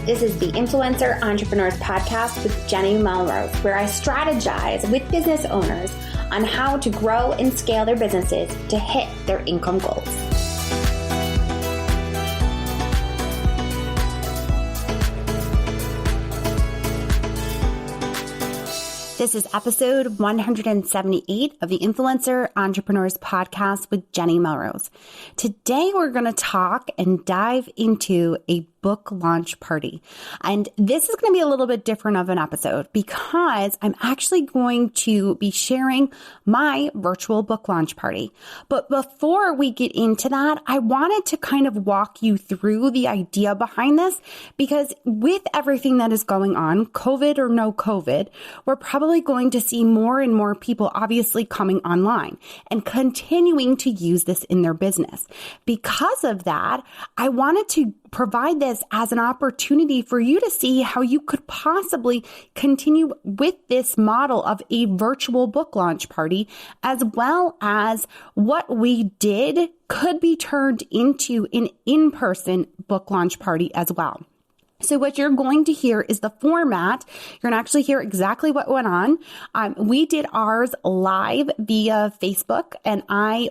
This is the Influencer Entrepreneurs Podcast with Jenny Melrose, where I strategize with business owners on how to grow and scale their businesses to hit their income goals. This is episode 178 of the Influencer Entrepreneurs Podcast with Jenny Melrose. Today, we're going to talk and dive into a book launch party. And this is going to be a little bit different of an episode because I'm actually going to be sharing my virtual book launch party. But before we get into that, I wanted to kind of walk you through the idea behind this because with everything that is going on, COVID or no COVID, we're probably going to see more and more people obviously coming online and continuing to use this in their business. Because of that, I wanted to provide this as an opportunity for you to see how you could possibly continue with this model of a virtual book launch party, as well as what we did could be turned into an in-person book launch party as well. So what you're going to hear is the format. You're going to actually hear exactly what went on. We did ours live via Facebook, and I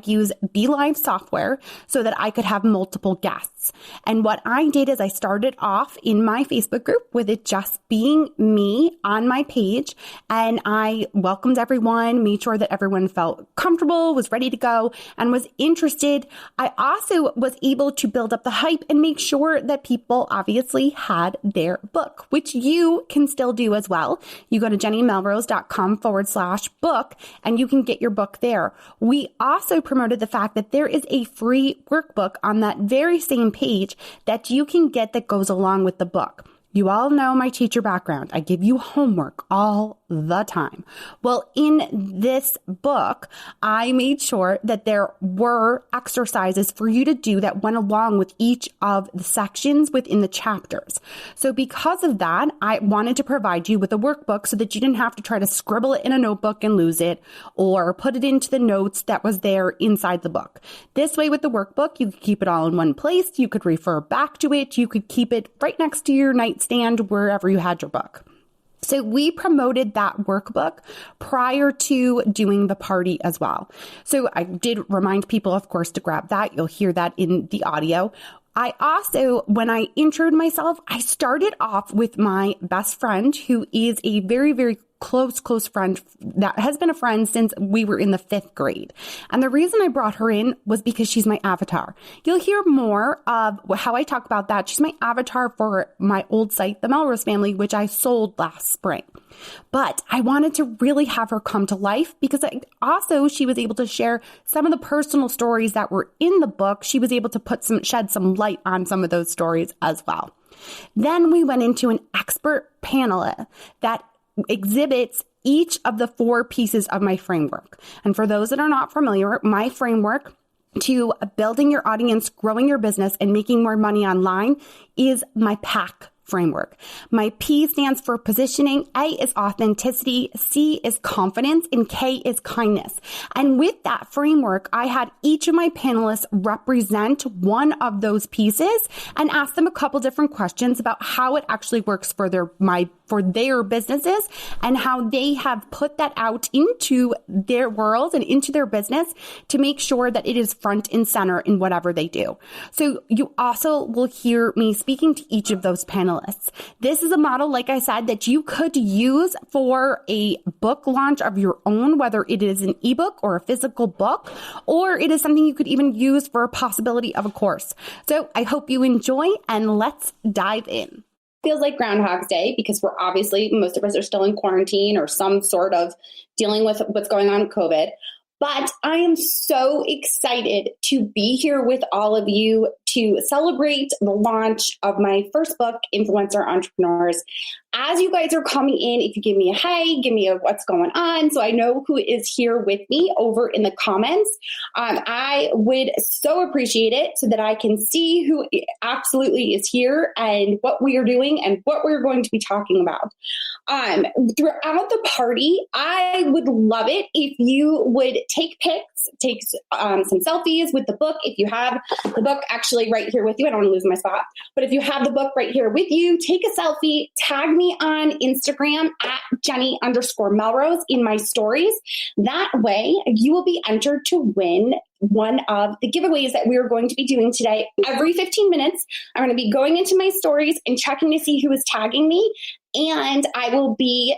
use BeLive software so that I could have multiple guests. And what I did is I started off in my Facebook group with it just being me on my page, and I welcomed everyone, made sure that everyone felt comfortable, was ready to go, and was interested. I also was able to build up the hype and make sure that people obviously had their book, which you can still do as well. You go to jennymelrose.com/book and you can get your book there. We also promoted the fact that there is a free workbook on that very same page that you can get that goes along with the book. You all know my teacher background. I give you homework all the time. Well, in this book, I made sure that there were exercises for you to do that went along with each of the sections within the chapters. So because of that, I wanted to provide you with a workbook so that you didn't have to try to scribble it in a notebook and lose it or put it into the notes that was there inside the book. This way with the workbook, you could keep it all in one place. You could refer back to it. You could keep it right next to your nightstand wherever you had your book. So we promoted that workbook prior to doing the party as well. So I did remind people, of course, to grab that. You'll hear that in the audio. I also, when I introed myself, I started off with my best friend, who is a very, very close friend that has been a friend since we were in the 5th grade. And the reason I brought her in was because she's my avatar. You'll hear more of how I talk about that. She's my avatar for my old site, The Melrose Family, which I sold last spring. But I wanted to really have her come to life because she was able to share some of the personal stories that were in the book. She was able to shed some light on some of those stories as well. Then we went into an expert panel that exhibits each of the 4 pieces of my framework. And for those that are not familiar, my framework to building your audience, growing your business, and making more money online is my PAC framework. My P stands for positioning, A is authenticity, C is confidence, and K is kindness. And with that framework, I had each of my panelists represent one of those pieces and ask them a couple different questions about how it actually works for their businesses and how they have put that out into their world and into their business to make sure that it is front and center in whatever they do. So you also will hear me speaking to each of those panelists. This is a model, like I said, that you could use for a book launch of your own, whether it is an ebook or a physical book, or it is something you could even use for a possibility of a course. So I hope you enjoy, and let's dive in. Feels like Groundhog's Day because most of us are still in quarantine or some sort of dealing with what's going on with COVID. But I am so excited to be here with all of you to celebrate the launch of my first book, Influencer Entrepreneurs. As you guys are coming in, if you give me a hey, give me a what's going on, so I know who is here with me over in the comments. I would so appreciate it so that I can see who absolutely is here and what we are doing and what we're going to be talking about. Throughout the party, I would love it if you would take pics, take some selfies with the book. If you have the book actually right here with you, I don't want to lose my spot, but if you have the book right here with you, take a selfie, tag me on Instagram at Jenny_Melrose in my stories. That way you will be entered to win one of the giveaways that we are going to be doing today. Every 15 minutes, I'm going to be going into my stories and checking to see who is tagging me. And I will be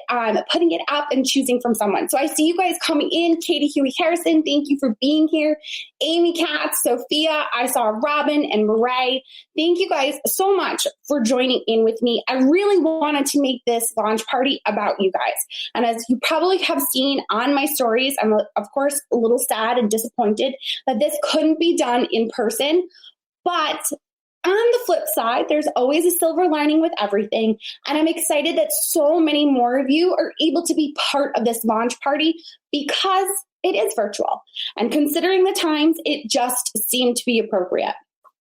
putting it up and choosing from someone. So I see you guys coming in. Katie Huey Harrison, thank you for being here. Amy Katz, Sophia, I saw Robin and Murray. Thank you guys so much for joining in with me. I really wanted to make this launch party about you guys. And as you probably have seen on my stories, I'm of course a little sad and disappointed that this couldn't be done in person, but on the flip side, there's always a silver lining with everything. And I'm excited that so many more of you are able to be part of this launch party because it is virtual. And considering the times, it just seemed to be appropriate.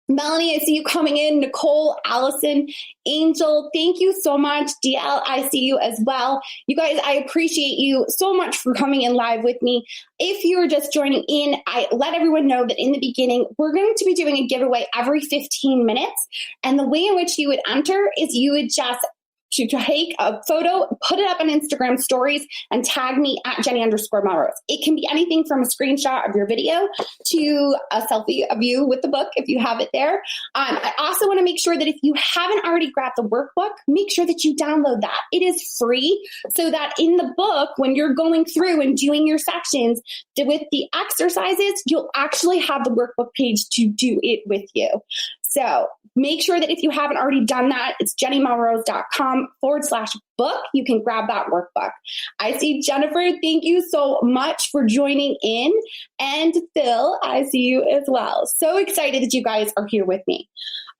Melanie, I see you coming in. Nicole, Allison, Angel, thank you so much. DL, I see you as well. You guys, I appreciate you so much for coming in live with me. If you are just joining in, I let everyone know that in the beginning, we're going to be doing a giveaway every 15 minutes. And the way in which you would enter is you would just to take a photo, put it up on Instagram stories, and tag me at Jenny_Melrose. It can be anything from a screenshot of your video to a selfie of you with the book if you have it there. I also want to make sure that if you haven't already grabbed the workbook, make sure that you download that. It is free so that in the book, when you're going through and doing your sections with the exercises, you'll actually have the workbook page to do it with you. So make sure that if you haven't already done that, it's jennymelrose.com/book. You can grab that workbook. I see Jennifer. Thank you so much for joining in. And Phil, I see you as well. So excited that you guys are here with me.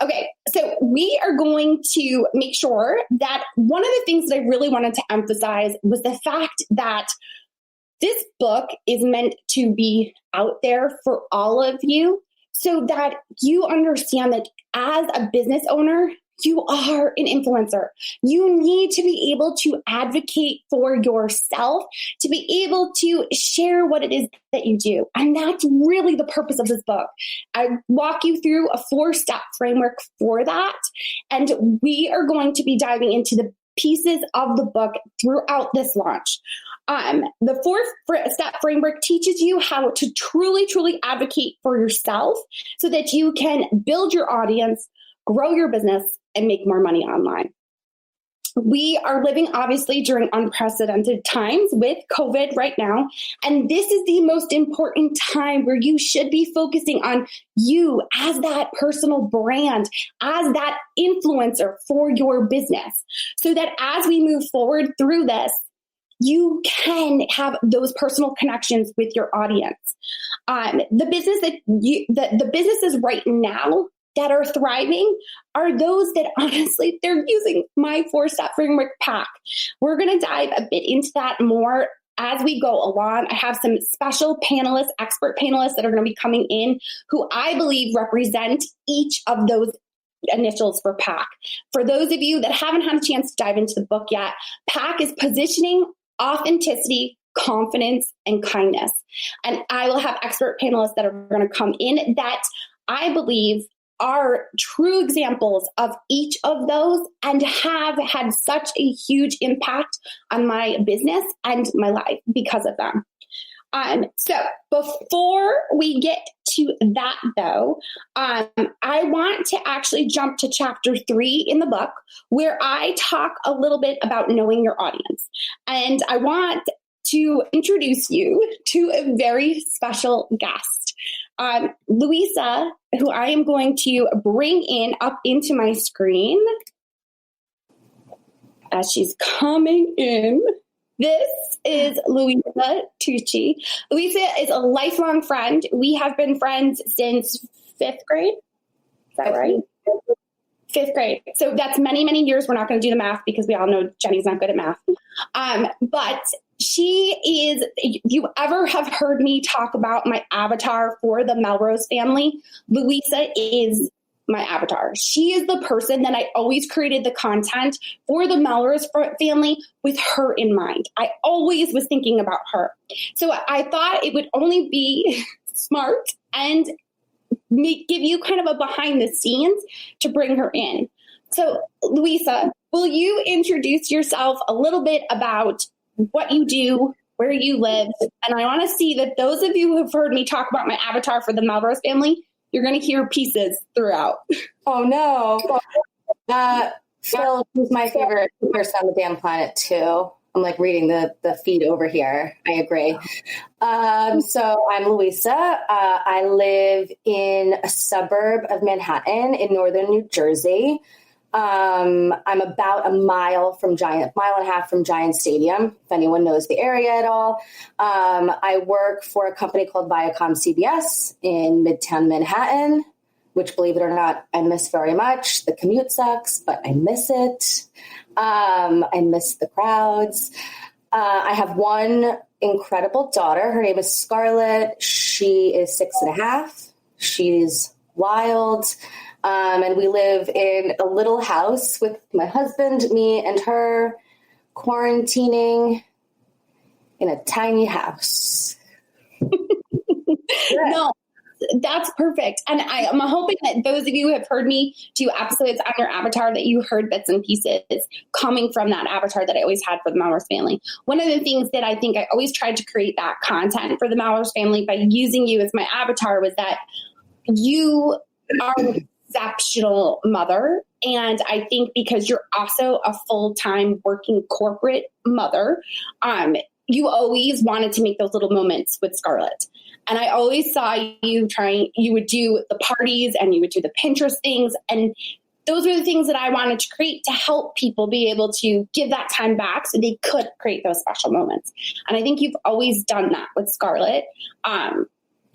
Okay, so we are going to make sure that one of the things that I really wanted to emphasize was the fact that this book is meant to be out there for all of you, so that you understand that as a business owner, you are an influencer. You need to be able to advocate for yourself, to be able to share what it is that you do. And that's really the purpose of this book. I walk you through a 4-step framework for that. And we are going to be diving into the pieces of the book throughout this launch. The 4-step framework teaches you how to truly advocate for yourself so that you can build your audience, grow your business, and make more money online. We are living obviously during unprecedented times with COVID right now. And this is the most important time where you should be focusing on you as that personal brand, as that influencer for your business, so that as we move forward through this, you can have those personal connections with your audience. The businesses right now that are thriving are those that honestly, they're using my 4-step framework pack. We're going to dive a bit into that more as we go along. I have some special panelists, expert panelists that are going to be coming in who I believe represent each of those initials for PAC. For those of you that haven't had a chance to dive into the book yet, PAC is positioning, authenticity, confidence, and kindness. And I will have expert panelists that are going to come in that I believe are true examples of each of those and have had such a huge impact on my business and my life because of them. So before we get to that though, I want to actually jump to chapter 3 in the book where I talk a little bit about knowing your audience. And I want to introduce you to a very special guest. Louisa, who I am going to bring in up into my screen as she's coming in. This is Louisa Tucci. Louisa is a lifelong friend. We have been friends since 5th grade. Is that right? 5th grade. So that's many years. We're not going to do the math because we all know Jenny's not good at math. But she is, if you ever have heard me talk about my avatar for the Melrose family, Louisa is my avatar. She is the person that I always created the content for the Melrose family with her in mind. I always was thinking about her. So I thought it would only be smart and give you kind of a behind the scenes to bring her in. So Louisa, will you introduce yourself a little bit about what you do, where you live? And I want to see that those of you who have heard me talk about my avatar for the Melrose family, you're going to hear pieces throughout. Oh, no. Phil is my favorite person on the damn planet, too. I'm like reading the feed over here. I agree. So I'm Louisa. I live in a suburb of Manhattan in northern New Jersey. I'm about a mile and a half from Giant Stadium, if anyone knows the area at all. I work for a company called Viacom CBS in Midtown Manhattan, which, believe it or not, I miss very much. The commute sucks, but I miss it. I miss the crowds. I have one incredible daughter. Her name is Scarlett. She is 6.5. She's wild. And we live in a little house with my husband, me, and her, quarantining in a tiny house. No, that's perfect. And I'm hoping that those of you who have heard me do episodes on your avatar, that you heard bits and pieces coming from that avatar that I always had for the Melrose family. One of the things that I think I always tried to create that content for the Melrose family by using you as my avatar was that you are an exceptional mother. And I think because you're also a full-time working corporate mother, you always wanted to make those little moments with Scarlett. And I always saw you would do the parties and you would do the Pinterest things. And those were the things that I wanted to create to help people be able to give that time back so they could create those special moments. And I think you've always done that with Scarlett.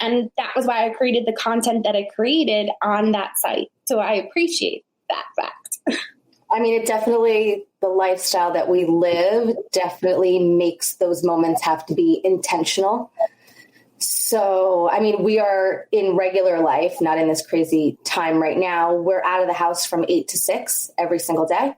And that was why I created the content that I created on that site. So I appreciate that fact. I mean, the lifestyle that we live definitely makes those moments have to be intentional. So, I mean, we are in regular life, not in this crazy time right now. We're out of the house from 8 to 6 every single day.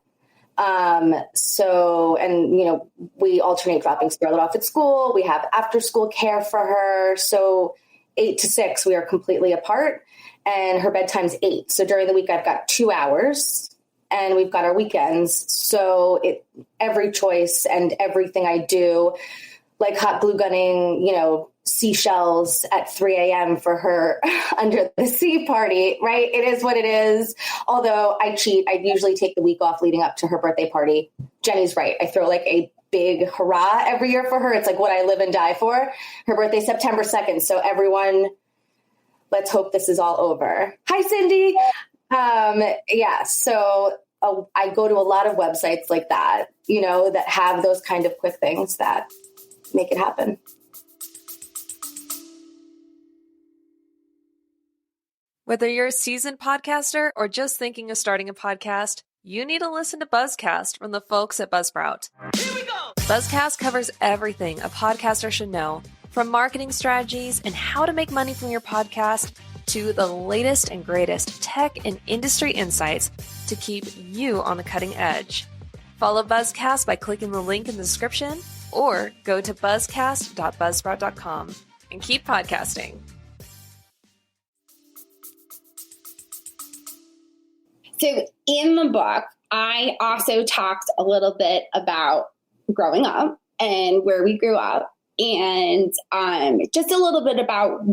We alternate dropping Scarlett off at school. We have after school care for her. So 8 to 6, we are completely apart, and her bedtime's 8. So during the week, I've got 2 hours, and we've got our weekends. So every choice and everything I do, like hot glue gunning, seashells at 3 a.m. for her under the sea party, right? It is what it is. Although I cheat, I usually take the week off leading up to her birthday party. Jenny's right. I throw like a big hurrah every year for her. It's like what I live and die for. Her birthday, September 2nd. So everyone, let's hope this is all over. Hi, Cindy. So I go to a lot of websites like that, that have those kind of quick things that make it happen. Whether you're a seasoned podcaster or just thinking of starting a podcast, you need to listen to Buzzcast from the folks at Buzzsprout. Here we go! Buzzcast covers everything a podcaster should know, from marketing strategies and how to make money from your podcast to the latest and greatest tech and industry insights to keep you on the cutting edge. Follow Buzzcast by clicking the link in the description or go to buzzcast.buzzsprout.com and keep podcasting. So in the book, I also talked a little bit about growing up and where we grew up, and just a little bit about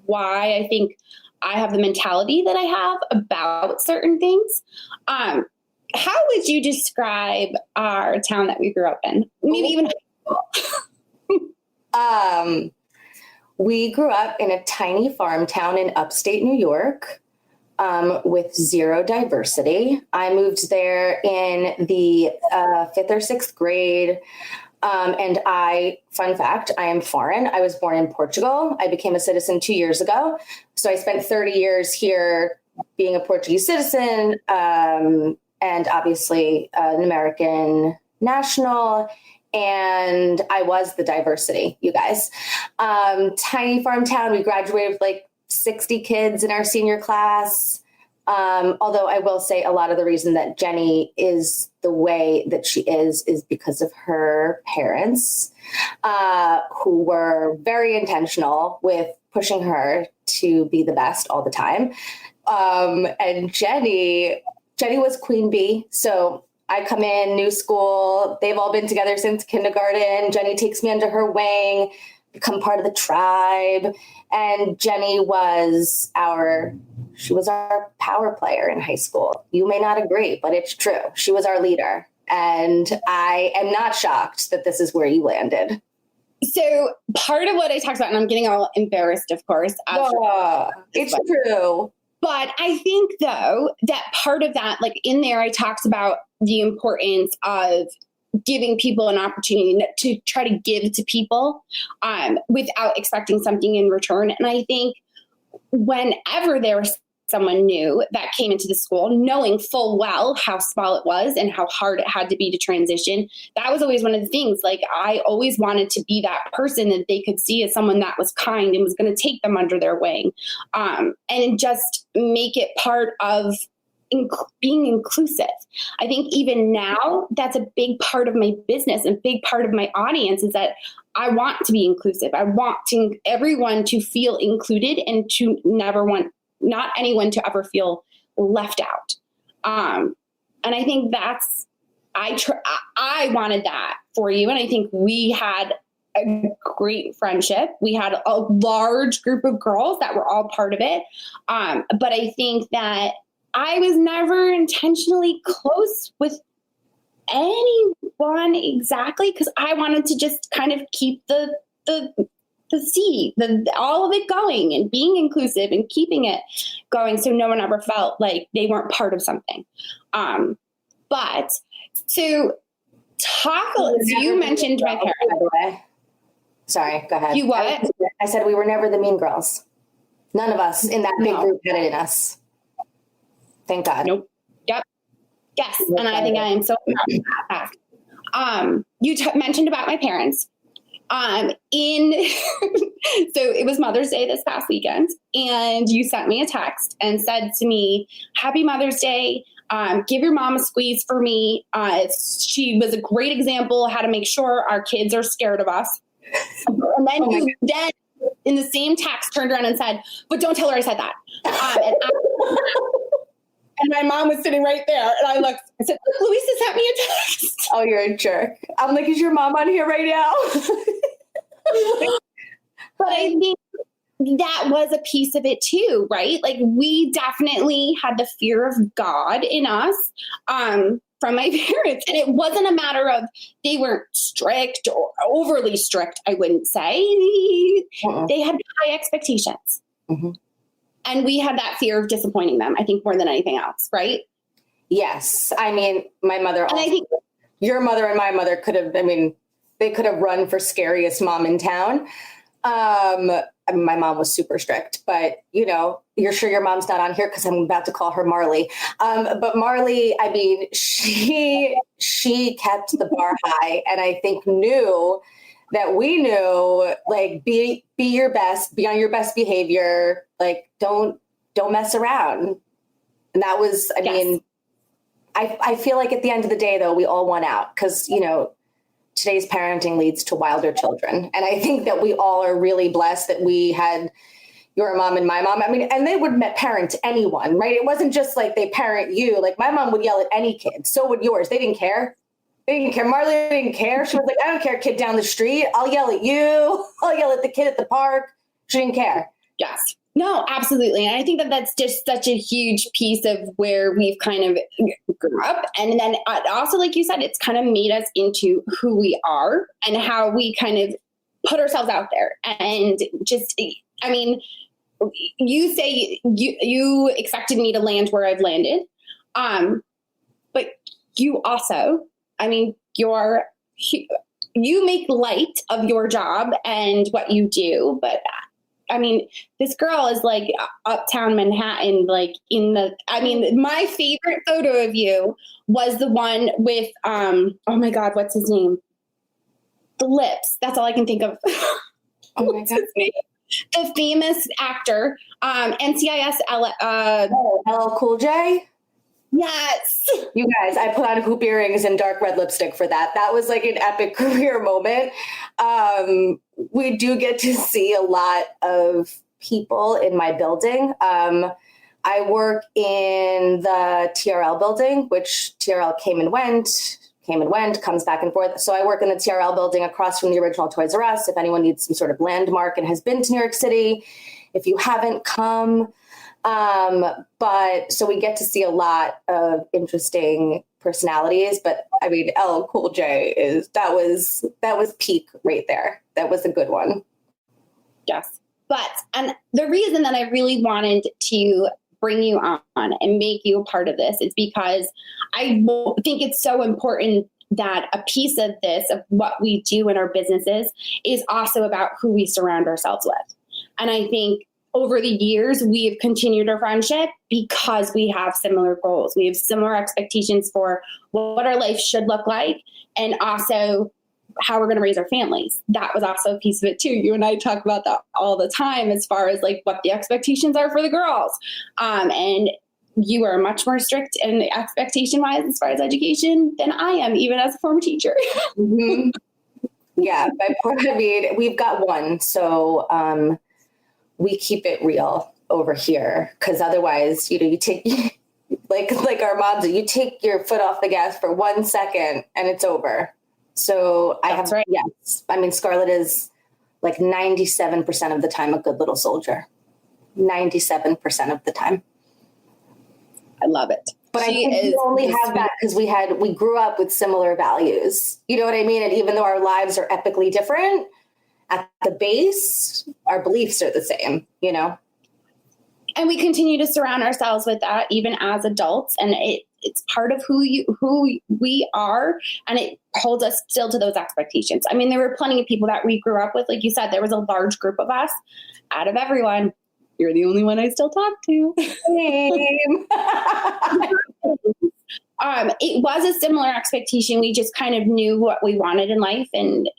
why I think I have the mentality that I have about certain things. How would you describe our town that we grew up in? Maybe even we grew up in a tiny farm town in upstate New York. With zero diversity. I moved there in the 5th or 6th grade. And fun fact, I am foreign. I was born in Portugal. I became a citizen 2 years ago. So I spent 30 years here being a Portuguese citizen, and obviously an American national. And I was the diversity, you guys. Tiny farm town. We graduated with like 60 kids in our senior class. Although I will say a lot of the reason that Jenny is the way that she is because of her parents, who were very intentional with pushing her to be the best all the time. And Jenny was queen bee. So I come in, new school. They've all been together since kindergarten. Jenny takes me under her wing, become part of the tribe. And Jenny was our power player in high school. You may not agree, but it's true. She was our leader. And I am not shocked that this is where you landed. So part of what I talked about, and I'm getting all embarrassed, of course. It's true. But I think, though, that part of that, like in there, I talked about the importance of giving people an opportunity to try to give to people without expecting something in return. And I think whenever there was someone new that came into the school, knowing full well how small it was and how hard it had to be to transition, that was always one of the things. Like, I always wanted to be that person that they could see as someone that was kind and was going to take them under their wing, and just make it part of being inclusive. I think even now, that's a big part of my business and big part of my audience is that I want to be inclusive. I want everyone to feel included and to not anyone to ever feel left out. And I think I wanted that for you. And I think we had a great friendship. We had a large group of girls that were all part of it. But I think that I was never intentionally close with anyone exactly, because I wanted to just kind of keep the seed, all of it going and being inclusive and keeping it going, so no one ever felt like they weren't part of something. But so you mentioned my parents. By the way. Sorry, go ahead. You what? I said we were never the mean girls. None of us in that big group had it in us. Thank God. Nope. Yep. Yes. And I think I am so proud of that fact. You mentioned about my parents. So it was Mother's Day this past weekend, and you sent me a text and said to me, "Happy Mother's Day. Give your mom a squeeze for me. She was a great example of how to make sure our kids are scared of us." And then you in the same text turned around and said, "But don't tell her I said that." And my mom was sitting right there. And I looked, I said, "Louisa sent me a text." Oh, you're a jerk. I'm like, is your mom on here right now? But I think that was a piece of it too, right? Like, we definitely had the fear of God in us from my parents. And it wasn't a matter of they weren't strict or overly strict, I wouldn't say. They had high expectations. Mm-hmm. And we had that fear of disappointing them, I think, more than anything else, right? Yes. I mean, my mother, and I think your mother and my mother they could have run for scariest mom in town. My mom was super strict, but you're sure your mom's not on here because I'm about to call her Marley. But Marley, I mean, she kept the bar high, and I think knew that we knew, like, be your best, be on your best behavior, like, don't mess around. And that was, I mean, I feel like at the end of the day, though, we all won out because, today's parenting leads to wilder children. And I think that we all are really blessed that we had your mom and my mom. I mean, and they would parent anyone, right? It wasn't just like they parent you. Like, my mom would yell at any kid. So would yours. They didn't care. Marley didn't care. She was like, "I don't care, kid down the street. I'll yell at you. I'll yell at the kid at the park." She didn't care. Yes. No, absolutely. And I think that that's just such a huge piece of where we've kind of grew up. And then also, like you said, it's kind of made us into who we are and how we kind of put ourselves out there. And just, I mean, you say you expected me to land where I've landed. But you also, I mean, you make light of your job and what you do, but I mean, this girl is like uptown Manhattan, like my favorite photo of you was the one with, oh my God, what's his name? The lips. That's all I can think of. Oh my God. the famous actor, NCIS. LL Cool J. Yes. You guys, I put on hoop earrings and dark red lipstick for that. That was like an epic career moment. We do get to see a lot of people in my building. I work in the TRL building, which TRL came and went, comes back and forth. So I work in the TRL building across from the original Toys R Us. If anyone needs some sort of landmark and has been to New York City, if you haven't come. But so we get to see a lot of interesting personalities, but I mean, LL Cool J that was peak right there. That was a good one. Yes. But, and the reason that I really wanted to bring you on and make you a part of this is because I think it's so important that a piece of this, of what we do in our businesses, is also about who we surround ourselves with. And I think over the years, we have continued our friendship because we have similar goals. We have similar expectations for what our life should look like, and also how we're going to raise our families. That was also a piece of it too. You and I talk about that all the time, as far as like what the expectations are for the girls. And you are much more strict and expectation wise as far as education than I am, even as a former teacher. Mm-hmm. Yeah. I mean, we've got one. So, we keep it real over here, because otherwise, you take like Armando, you take your foot off the gas for 1 second and it's over. So That's right. Yes. I mean, Scarlett is like 97% of the time a good little soldier. 97% of the time. I love it. But I think we only have that because we grew up with similar values. You know what I mean? And even though our lives are epically different, at the base, our beliefs are the same, And we continue to surround ourselves with that even as adults. And it's part of who we are. And it holds us still to those expectations. I mean, there were plenty of people that we grew up with. Like you said, there was a large group of us. Out of everyone, you're the only one I still talk to. Same. It was a similar expectation. We just kind of knew what we wanted in life, and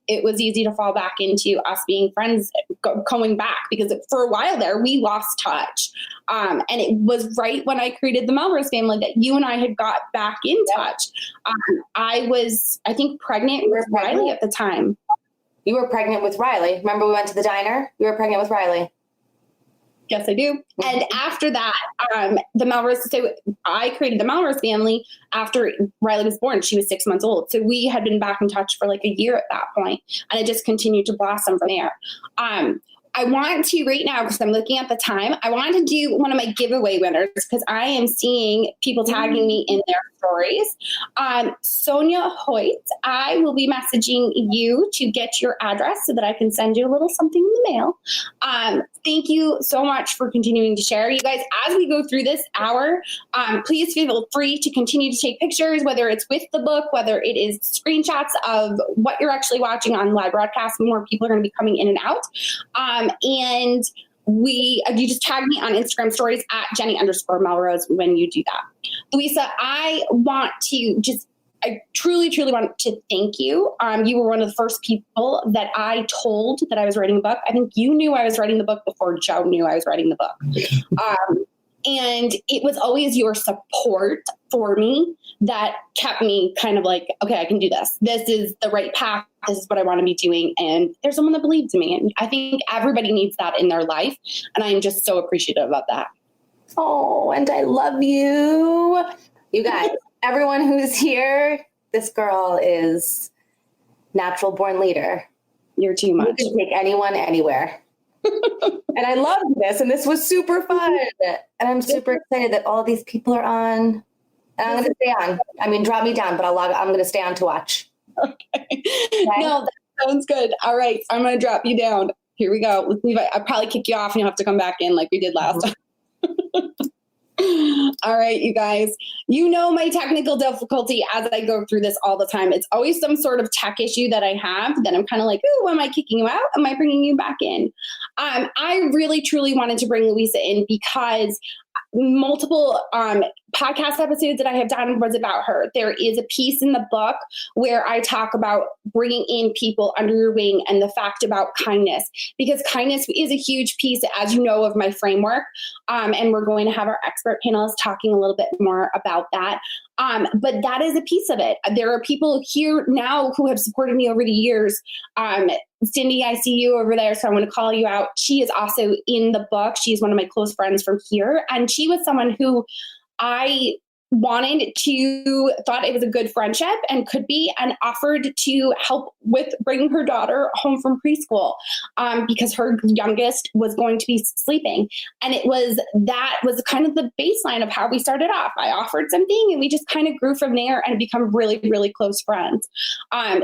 it was easy to fall back into us being friends, going back, because for a while there, we lost touch. And it was right when I created the Melrose family that you and I had got back in touch. I was, I think, pregnant with Riley at the time. You were pregnant with Riley. Remember we went to the diner? You were pregnant with Riley. Yes, I do. And after that, the Melrose, so I created the Melrose family after Riley was born. She was 6 months old. So we had been back in touch for like a year at that point, and it just continued to blossom from there. I want to right now, because I'm looking at the time, I want to do one of my giveaway winners, because I am seeing people tagging me in their stories. Sonia Hoyt, I will be messaging you to get your address so that I can send you a little something in the mail. Thank you so much for continuing to share. You guys, as we go through this hour, please feel free to continue to take pictures, whether it's with the book, whether it is screenshots of what you're actually watching on live broadcast. More people are going to be coming in and out. And you just tag me on Instagram stories at Jenny_Melrose when you do that. Louisa, I truly, truly want to thank you. You were one of the first people that I told that I was writing a book. I think you knew I was writing the book before Joe knew I was writing the book. And it was always your support for me that kept me kind of like, okay, I can do this. This is the right path. This is what I want to be doing. And there's someone that believes in me. And I think everybody needs that in their life. And I am just so appreciative of that. Oh, and I love you. You guys, everyone who's here, this girl is natural born leader. You're too much. You can take anyone anywhere. And I loved this, and this was super fun. And I'm super excited that all these people are on. And I'm going to stay on. I mean, drop me down, but I'm going to stay on to watch. Okay. No, that sounds good. All right. I'm going to drop you down. Here we go. Let's leave. I'll probably kick you off and you'll have to come back in like we did last time. All right, you guys, my technical difficulty as I go through this all the time. It's always some sort of tech issue that I have that I'm kind of like, oh, am I kicking you out? Am I bringing you back in? I really, truly wanted to bring Louisa in because multiple podcast episodes that I have done was about her. There is a piece in the book where I talk about bringing in people under your wing and the fact about kindness, because kindness is a huge piece, as you know, of my framework. And we're going to have our expert panelists talking a little bit more about that. But that is a piece of it. There are people here now who have supported me over the years. Cindy, I see you over there, so I want to call you out. She is also in the book. She's one of my close friends from here. And she was someone who I thought it was a good friendship and could be, and offered to help with bringing her daughter home from preschool because her youngest was going to be sleeping. And that was kind of the baseline of how we started off. I offered something and we just kind of grew from there and become really, really close friends.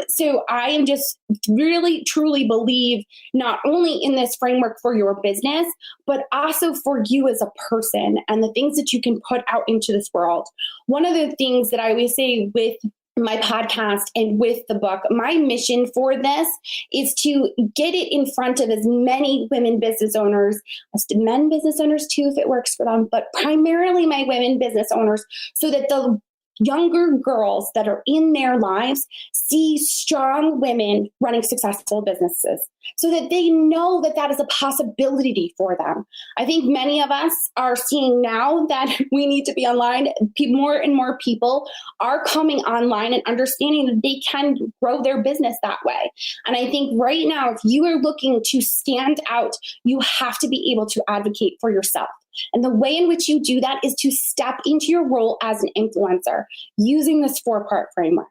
So I am just really, truly believe not only in this framework for your business, but also for you as a person and the things that you can put out into this world. One of the things that I always say with my podcast and with the book, my mission for this is to get it in front of as many women business owners, as men business owners too, if it works for them, but primarily my women business owners, so that the younger girls that are in their lives see strong women running successful businesses so that they know that that is a possibility for them. I think many of us are seeing now that we need to be online. More and more people are coming online and understanding that they can grow their business that way. And I think right now, if you are looking to stand out, you have to be able to advocate for yourself. And the way in which you do that is to step into your role as an influencer using this 4-part framework.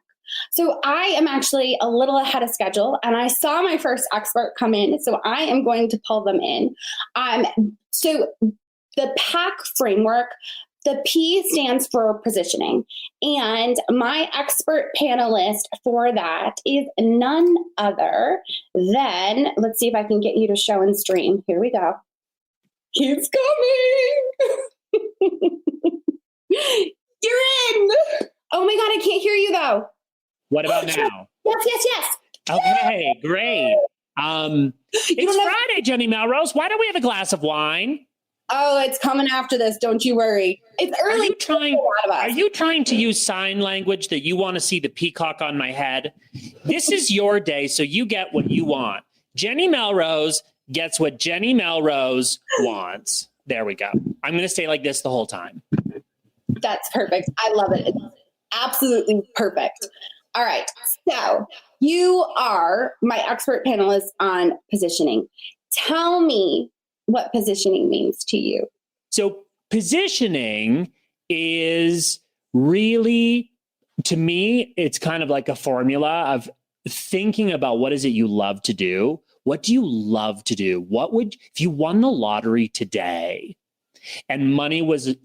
So I am actually a little ahead of schedule, and I saw my first expert come in, so I am going to pull them in. So the PAC framework, the P stands for positioning, and my expert panelist for that is none other than, let's see if I can get you to show and stream. Here we go. He's coming. You're in. Oh my God, I can't hear you though. What about now? Yes. Okay, great. It's Friday, Jenny Melrose. Why don't we have a glass of wine? Oh, it's coming after this. Don't you worry. It's early. Are you trying to use sign language that you want to see the peacock on my head? This is your day, so you get what you want. Jenny Melrose gets what Jenny Melrose wants. There we go. I'm going to stay like this the whole time. That's perfect. I love it. It's absolutely perfect. All right. So you are my expert panelist on positioning. Tell me what positioning means to you. So positioning is really, to me, it's kind of like a formula of thinking about what is it you love to do. What do you love to do? If you won the lottery today and money was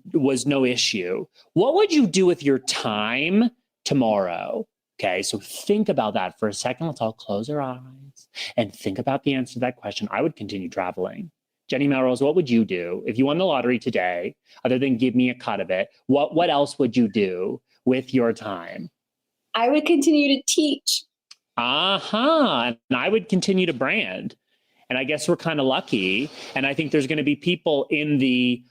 no issue, what would you do with your time tomorrow? Okay, so think about that for a second. Let's all close our eyes and think about the answer to that question. I would continue traveling. Jenny Melrose, what would you do if you won the lottery today, other than give me a cut of it? What else would you do with your time? I would continue to teach. And I would continue to brand. And I guess we're kind of lucky. And I think there's going to be people in the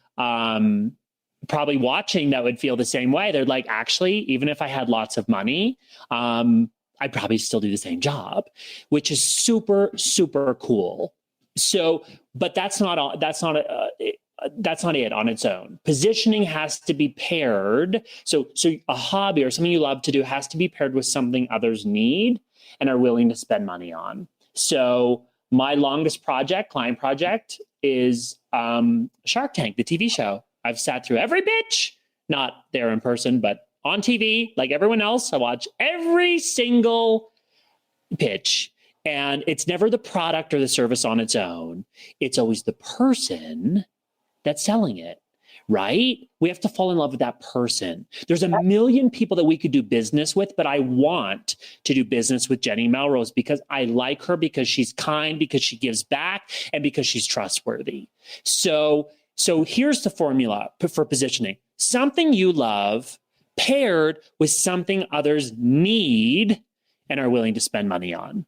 probably watching that would feel the same way. They're like, actually, even if I had lots of money, I'd probably still do the same job, which is super, super cool. So, but that's not it on its own. Positioning has to be paired. So a hobby or something you love to do has to be paired with something others need and are willing to spend money on. So my longest client project is Shark Tank, the TV show. I've sat through every pitch, not there in person, but on TV, like everyone else. I watch every single pitch. And it's never the product or the service on its own. It's always the person that's selling it, right? We have to fall in love with that person. There's a million people that we could do business with, but I want to do business with Jenny Melrose because I like her, because she's kind, because she gives back, and because she's trustworthy. So here's the formula for positioning. Something you love paired with something others need and are willing to spend money on.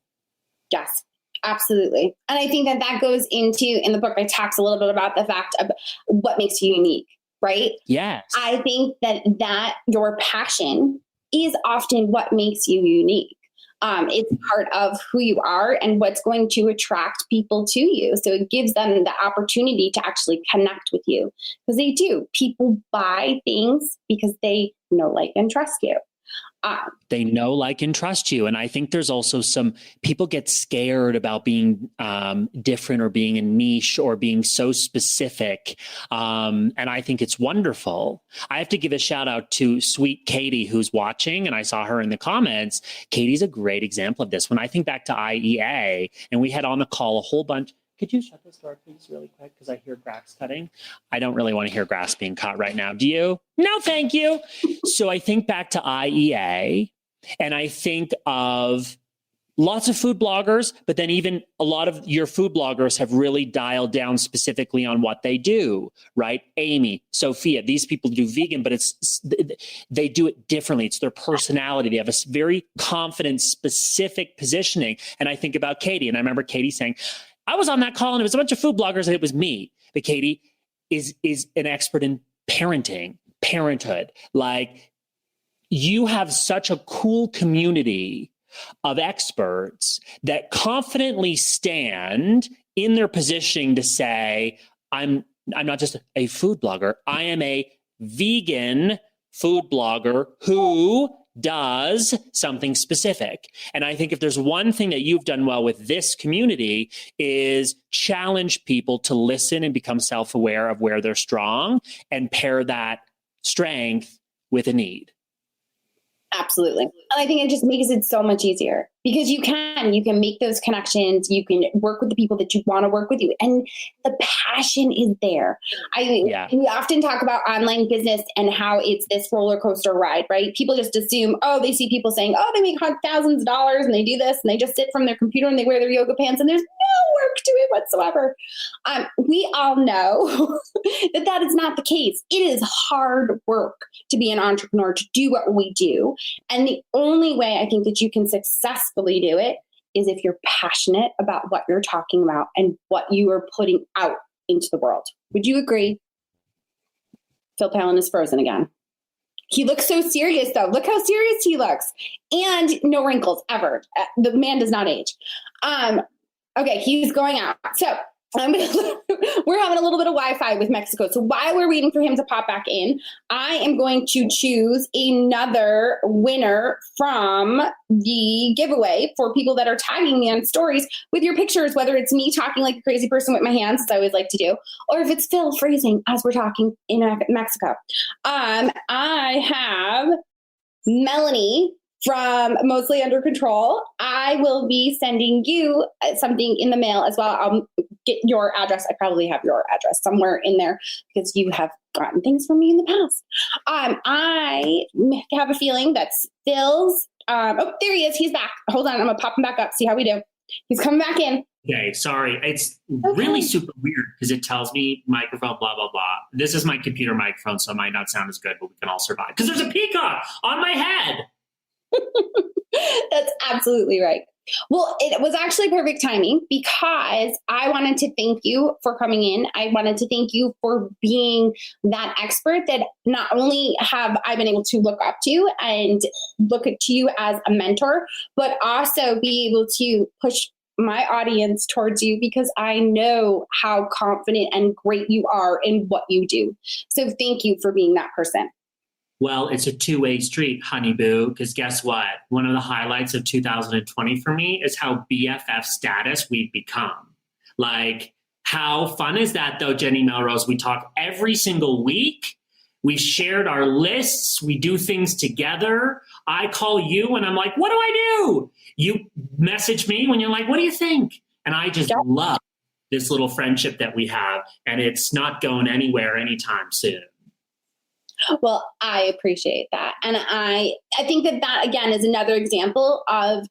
Yes, absolutely. And I think that goes into, in the book, I talks a little bit about the fact of what makes you unique. right? Yes. I think that your passion is often what makes you unique. It's part of who you are and what's going to attract people to you. So it gives them the opportunity to actually connect with you, because they do. People buy things because they know, like, and trust you. They know, like, and trust you. And I think there's also some people get scared about being different or being a niche or being so specific. And I think it's wonderful. I have to give a shout out to sweet Katie, who's watching, and I saw her in the comments. Katie's a great example of this. When I think back to IEA, and we had on the call a whole bunch. Could you shut this door, please, really quick? Because I hear grass cutting. I don't really want to hear grass being cut right now. Do you? No, thank you. So I think back to IEA, and I think of lots of food bloggers, but then even a lot of your food bloggers have really dialed down specifically on what they do, right? Amy, Sophia, these people do vegan, but they do it differently. It's their personality. They have a very confident, specific positioning. And I think about Katie, and I remember Katie saying, I was on that call and it was a bunch of food bloggers and it was me. But Katie is an expert in parenthood. Like, you have such a cool community of experts that confidently stand in their positioning to say, I'm not just a food blogger. I am a vegan food blogger who does something specific. And I think if there's one thing that you've done well with this community is challenge people to listen and become self-aware of where they're strong and pair that strength with a need. Absolutely. And I think it just makes it so much easier, because you can make those connections. You can work with the people that you want to work with you. And the passion is there. We often talk about online business and how it's this roller coaster ride, right? People just assume, they see people saying, they make thousands of dollars and they do this and they just sit from their computer and they wear their yoga pants and there's no work to it whatsoever. We all know that is not the case. It is hard work to be an entrepreneur, to do what we do. And the only way I think that you can successfully do it is if you're passionate about what you're talking about and what you are putting out into the world. Would you agree? Phil Pallen is frozen again. He looks so serious, though. Look how serious he looks. And no wrinkles, ever. The man does not age. Okay, he's going out. So we're having a little bit of Wi-Fi with Mexico. So while we're waiting for him to pop back in, I am going to choose another winner from the giveaway for people that are tagging me on stories with your pictures, whether it's me talking like a crazy person with my hands, as I always like to do, or if it's Phil freezing as we're talking in Mexico. I have Melanie from Mostly Under Control. I will be sending you something in the mail as well. I'll get your address. I probably have your address somewhere in there because you have gotten things from me in the past. I have a feeling that's Phil's. There he is. He's back. Hold on. I'm going to pop him back up. See how we do. He's coming back in. Okay, sorry. It's really super weird because it tells me microphone, blah, blah, blah. This is my computer microphone, so it might not sound as good, but we can all survive. Because there's a peacock on my head. That's absolutely right. Well, it was actually perfect timing because I wanted to thank you for coming in. I wanted to thank you for being that expert that not only have I been able to look up to and look to you as a mentor, but also be able to push my audience towards you because I know how confident and great you are in what you do. So thank you for being that person. Well, it's a two-way street, honey boo, because guess what? One of the highlights of 2020 for me is how BFF status we've become. Like, how fun is that, though, Jenny Melrose? We talk every single week. We've shared our lists. We do things together. I call you and I'm like, what do I do? You message me when you're like, what do you think? And I just love this little friendship that we have, and it's not going anywhere anytime soon. Well, I appreciate that. And I think that again is another example of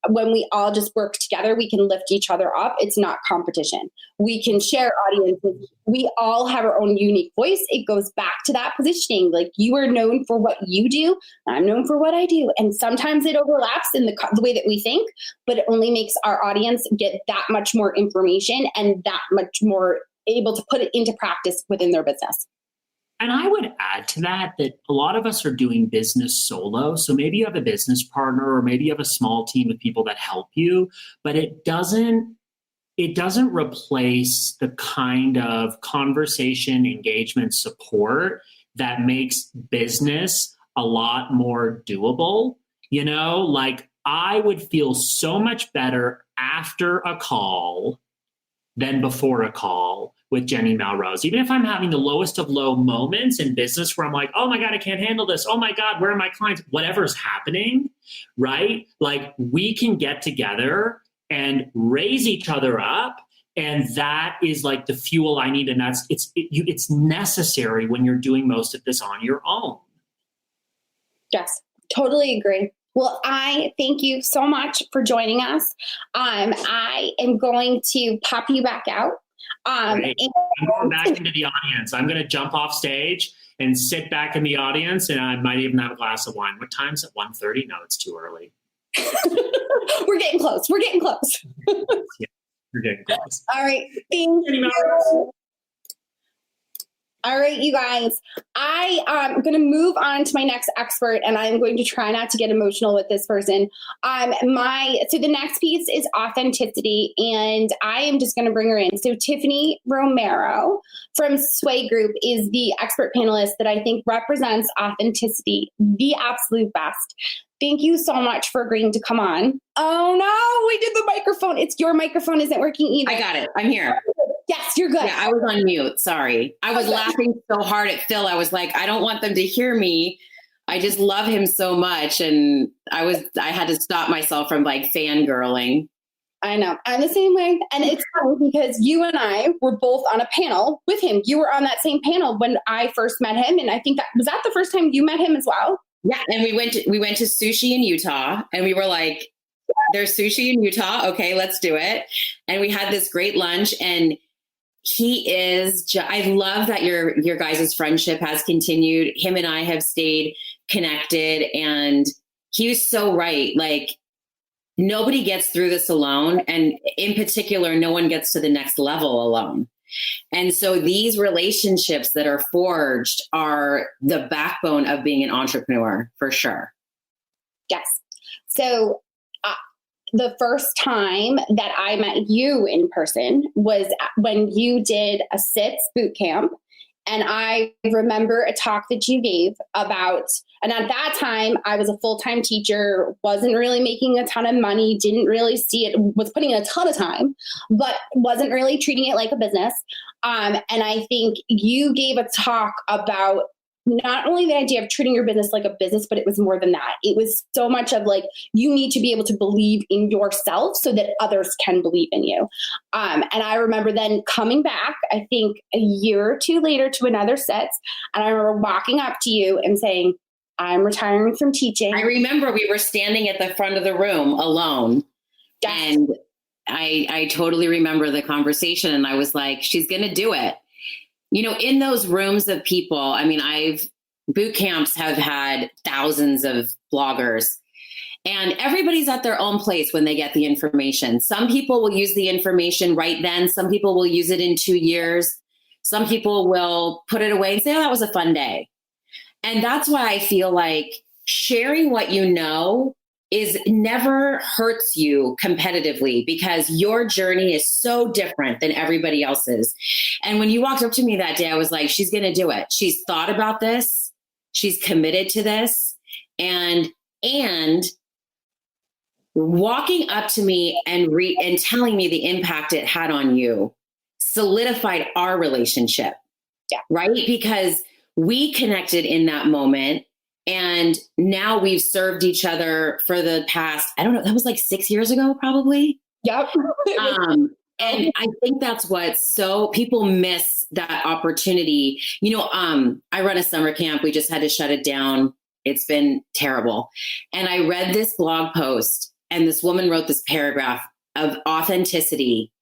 when we all just work together, we can lift each other up. It's not competition. We can share audiences. We all have our own unique voice. It goes back to that positioning. Like, you are known for what you do. I'm known for what I do. And sometimes it overlaps in the way that we think, but it only makes our audience get that much more information and that much more able to put it into practice within their business. And I would add to that a lot of us are doing business solo. So maybe you have a business partner, or maybe you have a small team of people that help you, but it doesn't replace the kind of conversation, engagement, support that makes business a lot more doable. Like I would feel so much better after a call than before a call with Jenny Melrose. Even if I'm having the lowest of low moments in business where I'm like, oh my God, I can't handle this. Oh my God, where are my clients? Whatever's happening, right? Like we can get together and raise each other up. And that is like the fuel I need. And it's necessary when you're doing most of this on your own. Yes, totally agree. Well, I thank you so much for joining us. I am going to pop you back out. I'm going back into the audience. I'm going to jump off stage and sit back in the audience, and I might even have a glass of wine. What time is it? 1:30? No, it's too early. We're getting close. Yeah, we're getting close. All right. Thank you. All right, you guys, I am going to move on to my next expert, and I'm going to try not to get emotional with this person. So the next piece is authenticity, and I am just going to bring her in. So Tiffany Romero from Sway Group is the expert panelist that I think represents authenticity the absolute best. Thank you so much for agreeing to come on. Oh no, we did the microphone. Your microphone isn't working either. I got it. I'm here. Yes, you're good. Yeah, I was on mute. Sorry. I was laughing so hard at Phil. I was like, I don't want them to hear me. I just love him so much. And I had to stop myself from like fangirling. I know. I'm the same way. And it's funny because you and I were both on a panel with him. You were on that same panel when I first met him. And I think that was the first time you met him as well? Yeah. And we went to sushi in Utah, and we were like, there's sushi in Utah. Okay, let's do it. And we had this great lunch, and I love that your guys' friendship has continued. Him and I have stayed connected, and he was so right. Like nobody gets through this alone. And in particular, no one gets to the next level alone. And so these relationships that are forged are the backbone of being an entrepreneur, for sure. Yes. So the first time that I met you in person was when you did a SITS boot camp. And I remember a talk that you gave about, and at that time I was a full-time teacher, wasn't really making a ton of money, didn't really see it, was putting in a ton of time, but wasn't really treating it like a business. And I think you gave a talk about not only the idea of treating your business like a business, but it was more than that. It was so much of like, you need to be able to believe in yourself so that others can believe in you. And I remember then coming back, I think a year or two later to another SITS. And I remember walking up to you and saying, I'm retiring from teaching. I remember we were standing at the front of the room alone. Yes. And I totally remember the conversation. And I was like, she's going to do it. In those rooms of people, boot camps have had thousands of bloggers, and everybody's at their own place when they get the information. Some people will use the information right then. Some people will use it in 2 years. Some people will put it away and say, oh, that was a fun day. And that's why I feel like sharing what you know never hurts you competitively, because your journey is so different than everybody else's. And when you walked up to me that day, I was like, she's going to do it. She's thought about this. She's committed to this. And walking up to me and telling me the impact it had on you solidified our relationship. Yeah. Right? Because we connected in that moment. And now we've served each other for the past, I don't know, that was like 6 years ago, probably. Yep. And I think that's so people miss that opportunity. I run a summer camp. We just had to shut it down. It's been terrible. And I read this blog post, and this woman wrote this paragraph of authenticity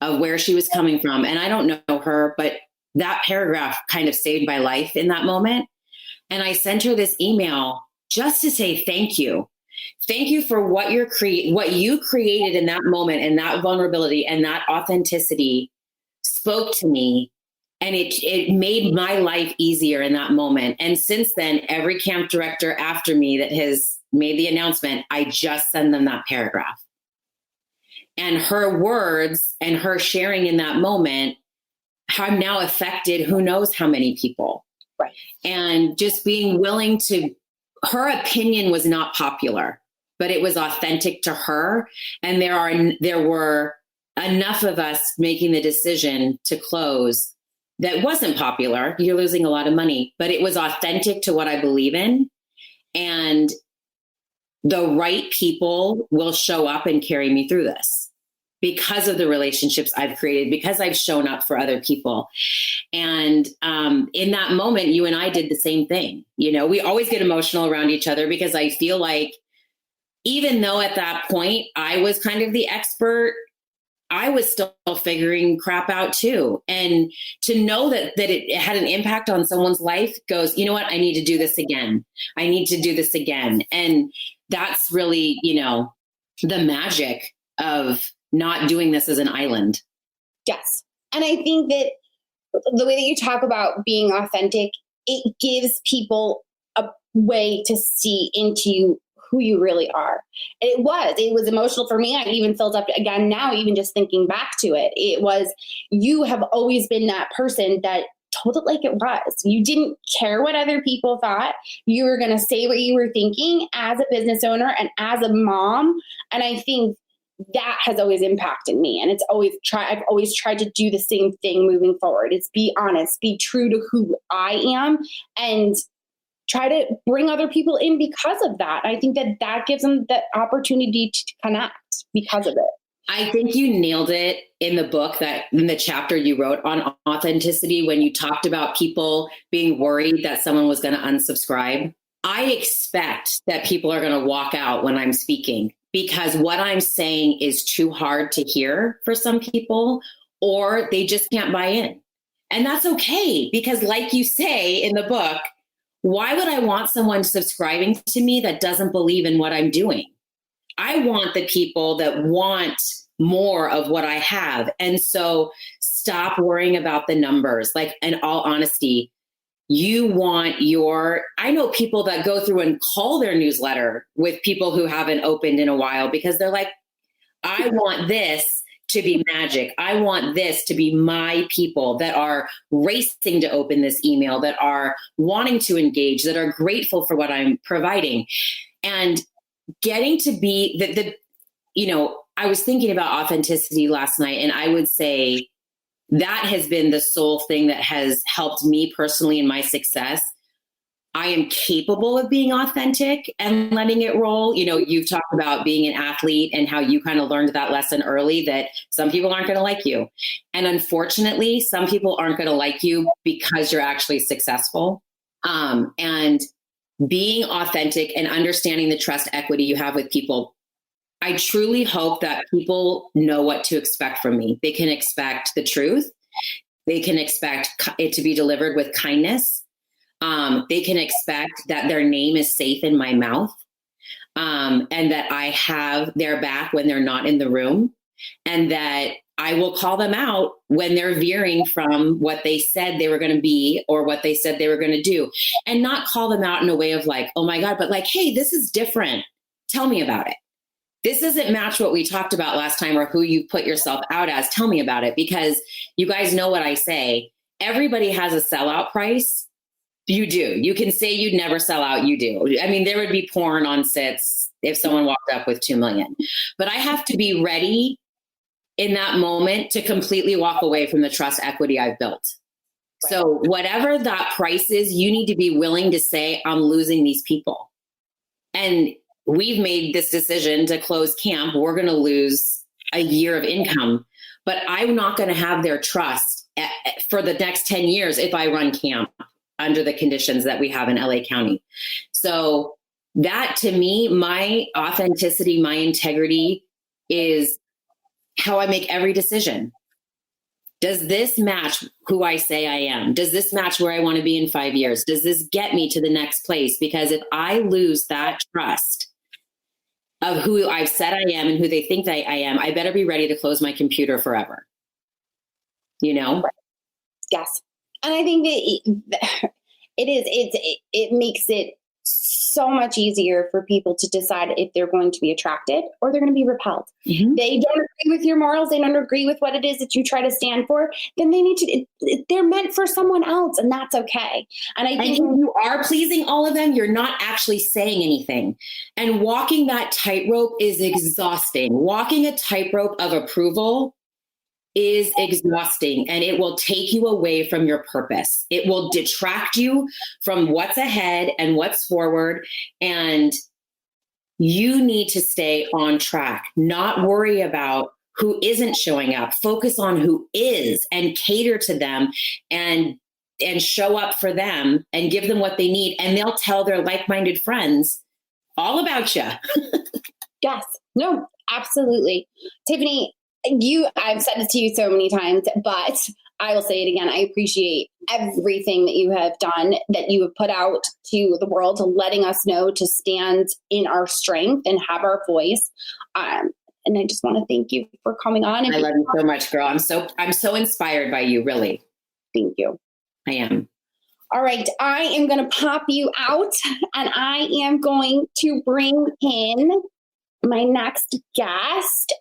of where she was coming from. And I don't know her, but that paragraph kind of saved my life in that moment. And I sent her this email just to say thank you. Thank you for what you created in that moment, and that vulnerability and that authenticity spoke to me. And it made my life easier in that moment. And since then, every camp director after me that has made the announcement, I just send them that paragraph. And her words and her sharing in that moment have now affected who knows how many people. Right. And just being willing to, her opinion was not popular, but it was authentic to her. And there were enough of us making the decision to close that wasn't popular. You're losing a lot of money, but it was authentic to what I believe in. And the right people will show up and carry me through this because of the relationships I've created, because I've shown up for other people. And in that moment, you and I did the same thing. You know, we always get emotional around each other because I feel like even though at that point I was kind of the expert, I was still figuring crap out too. And to know that it had an impact on someone's life goes, you know what, I need to do this again. I need to do this again. And that's really, you know, the magic of not doing this as an island. Yes. And I think that the way that you talk about being authentic, it gives people a way to see into who you really are. And it was emotional for me. I even filled up again now, even just thinking back to it. It was, you have always been that person that told it like it was. You didn't care what other people thought. You were going to say what you were thinking as a business owner and as a mom. And I think that has always impacted me. And I've always tried to do the same thing moving forward. It's be honest, be true to who I am, and try to bring other people in because of that. I think that gives them the opportunity to connect because of it. I think you nailed it in the book, that in the chapter you wrote on authenticity, when you talked about people being worried that someone was going to unsubscribe. I expect that people are going to walk out when I'm speaking because what I'm saying is too hard to hear for some people, or they just can't buy in. And that's okay, because like you say in the book, why would I want someone subscribing to me that doesn't believe in what I'm doing? I want the people that want more of what I have. And so stop worrying about the numbers. Like, in all honesty, I know people that go through and call their newsletter with people who haven't opened in a while because they're like, I want this to be magic. I want this to be my people that are racing to open this email, that are wanting to engage, that are grateful for what I'm providing. And getting to be I was thinking about authenticity last night, and I would say that has been the sole thing that has helped me personally in my success. I am capable of being authentic and letting it roll. You know, you've talked about being an athlete and how you kind of learned that lesson early, that some people aren't going to like you. And unfortunately, some people aren't going to like you because you're actually successful. And being authentic and understanding the trust equity you have with people. I truly hope that people know what to expect from me. They can expect the truth. They can expect it to be delivered with kindness. They can expect that their name is safe in my mouth, and that I have their back when they're not in the room, and that I will call them out when they're veering from what they said they were going to be or what they said they were going to do, and not call them out in a way of like, oh my God, but like, hey, this is different. Tell me about it. This doesn't match what we talked about last time or who you put yourself out as. Tell me about it, because you guys know what I say. Everybody has a sellout price. You do. You can say you'd never sell out. You do. I mean, there would be porn on sits if someone walked up with 2 million, but I have to be ready in that moment to completely walk away from the trust equity I've built. Right. So whatever that price is, you need to be willing to say, I'm losing these people. And we've made this decision to close camp. We're going to lose a year of income, but I'm not going to have their trust for the next 10 years if I run camp under the conditions that we have in LA County. So that, to me, my authenticity, my integrity is how I make every decision. Does this match who I say I am? Does this match where I want to be in 5 years? Does this get me to the next place? Because if I lose that trust of who I've said I am and who they think that I am, I better be ready to close my computer forever. You know? Yes. And I think that it makes it so much easier for people to decide if they're going to be attracted or they're going to be repelled. Mm-hmm. They don't agree with your morals. They don't agree with what it is that you try to stand for. Then they're meant for someone else, and that's okay. And I think when you are pleasing all of them, you're not actually saying anything. And walking that tightrope is exhausting. Walking a tightrope of approval is exhausting, and it will take you away from your purpose. It will detract you from what's ahead and what's forward. And you need to stay on track, not worry about who isn't showing up. Focus on who is and cater to them and show up for them and give them what they need. And they'll tell their like-minded friends all about you. Yes. No, absolutely. Tiffany, I've said it to you so many times, but I will say it again. I appreciate everything that you have done, that you have put out to the world, to letting us know to stand in our strength and have our voice. And I just want to thank you for coming on. And I love you so much, girl. I'm so inspired by you, really. Thank you. I am. All right. I am going to pop you out, and I am going to bring in my next guest.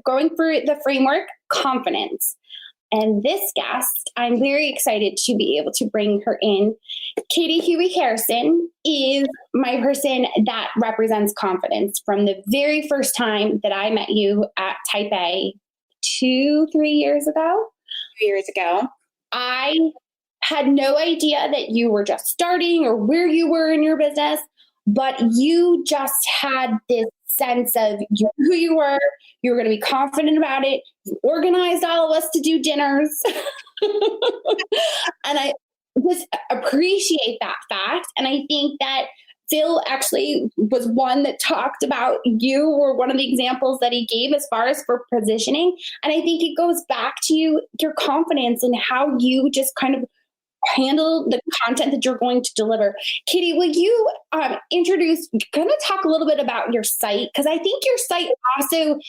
Going through the framework, confidence. And this guest, I'm very excited to be able to bring her in. Katie Huey Harrison is my person that represents confidence. From the very first time that I met you at Type A 3 years ago. 3 years ago. I had no idea that you were just starting or where you were in your business, but you just had this sense of who you were going to be confident about it. You organized all of us to do dinners. And I just appreciate that fact. And I think that Phil actually was one that talked about you, or one of the examples that he gave as far as for positioning. And I think it goes back to your confidence and how you just kind of handle the content that you're going to deliver. Katie, will you kind of talk a little bit about your site? Because I think your site also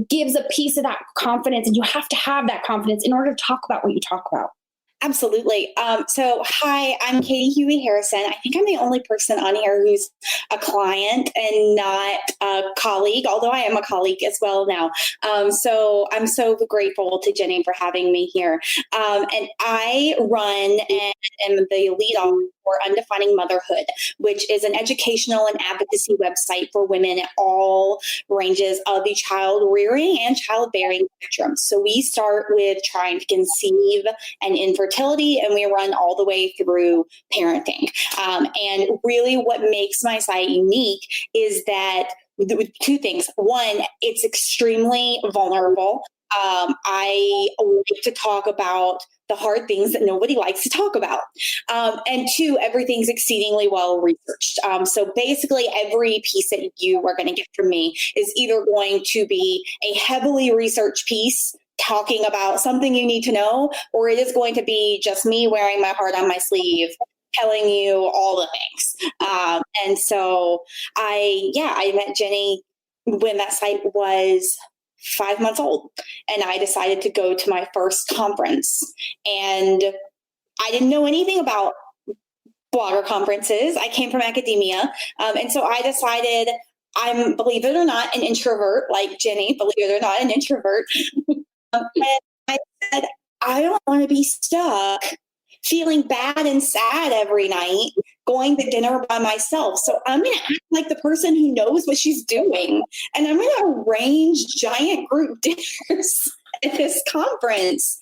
gives a piece of that confidence, and you have to have that confidence in order to talk about what you talk about. Absolutely. So hi, I'm Katie Huey Harrison. I think I'm the only person on here who's a client and not a colleague, although I am a colleague as well now. So I'm so grateful to Jenny for having me here. And I run and am the lead author for Undefining Motherhood, which is an educational and advocacy website for women at all ranges of the child rearing and childbearing spectrum. So we start with trying to conceive and infertility, and we run all the way through parenting. And really what makes my site unique is that two things. One, it's extremely vulnerable. I like to talk about the hard things that nobody likes to talk about. And two, everything's exceedingly well researched. So basically every piece that you are going to get from me is either going to be a heavily researched piece talking about something you need to know, or it is going to be just me wearing my heart on my sleeve, telling you all the things. And so I met Jenny when that site was 5 months old, and I decided to go to my first conference, and I didn't know anything about blogger conferences. I came from academia. And so I decided I'm, believe it or not, an introvert, like Jenny, believe it or not, an introvert. And I said, I don't want to be stuck feeling bad and sad every night, going to dinner by myself. So I'm going to act like the person who knows what she's doing. And I'm going to arrange giant group dinners at this conference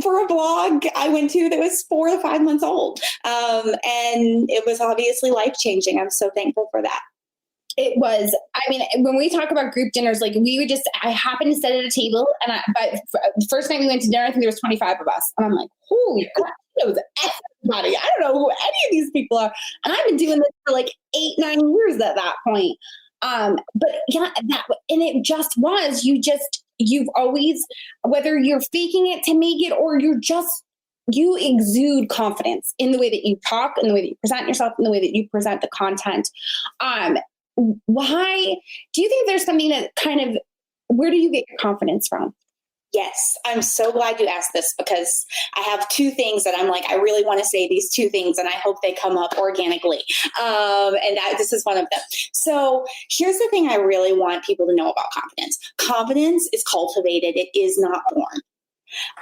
for a blog I went to that was 4 to 5 months old. And it was obviously life-changing. I'm so thankful for that. It was, I mean, when we talk about group dinners, like I happened to sit at a table, and but the first night we went to dinner, I think there was 25 of us. And I'm like, holy God, it was everybody. I don't know who any of these people are. And I've been doing this for like 8-9 years at that point. But yeah, and it just was, you've always, whether you're faking it to make it, or you exude confidence in the way that you talk, in the way that you present yourself, in the way that you present the content. Why do you think there's something that where do you get your confidence from? Yes, I'm so glad you asked this because I have two things that I'm like, I really want to say these two things and I hope they come up organically. This is one of them. So here's the thing I really want people to know about confidence. Confidence is cultivated. It is not born.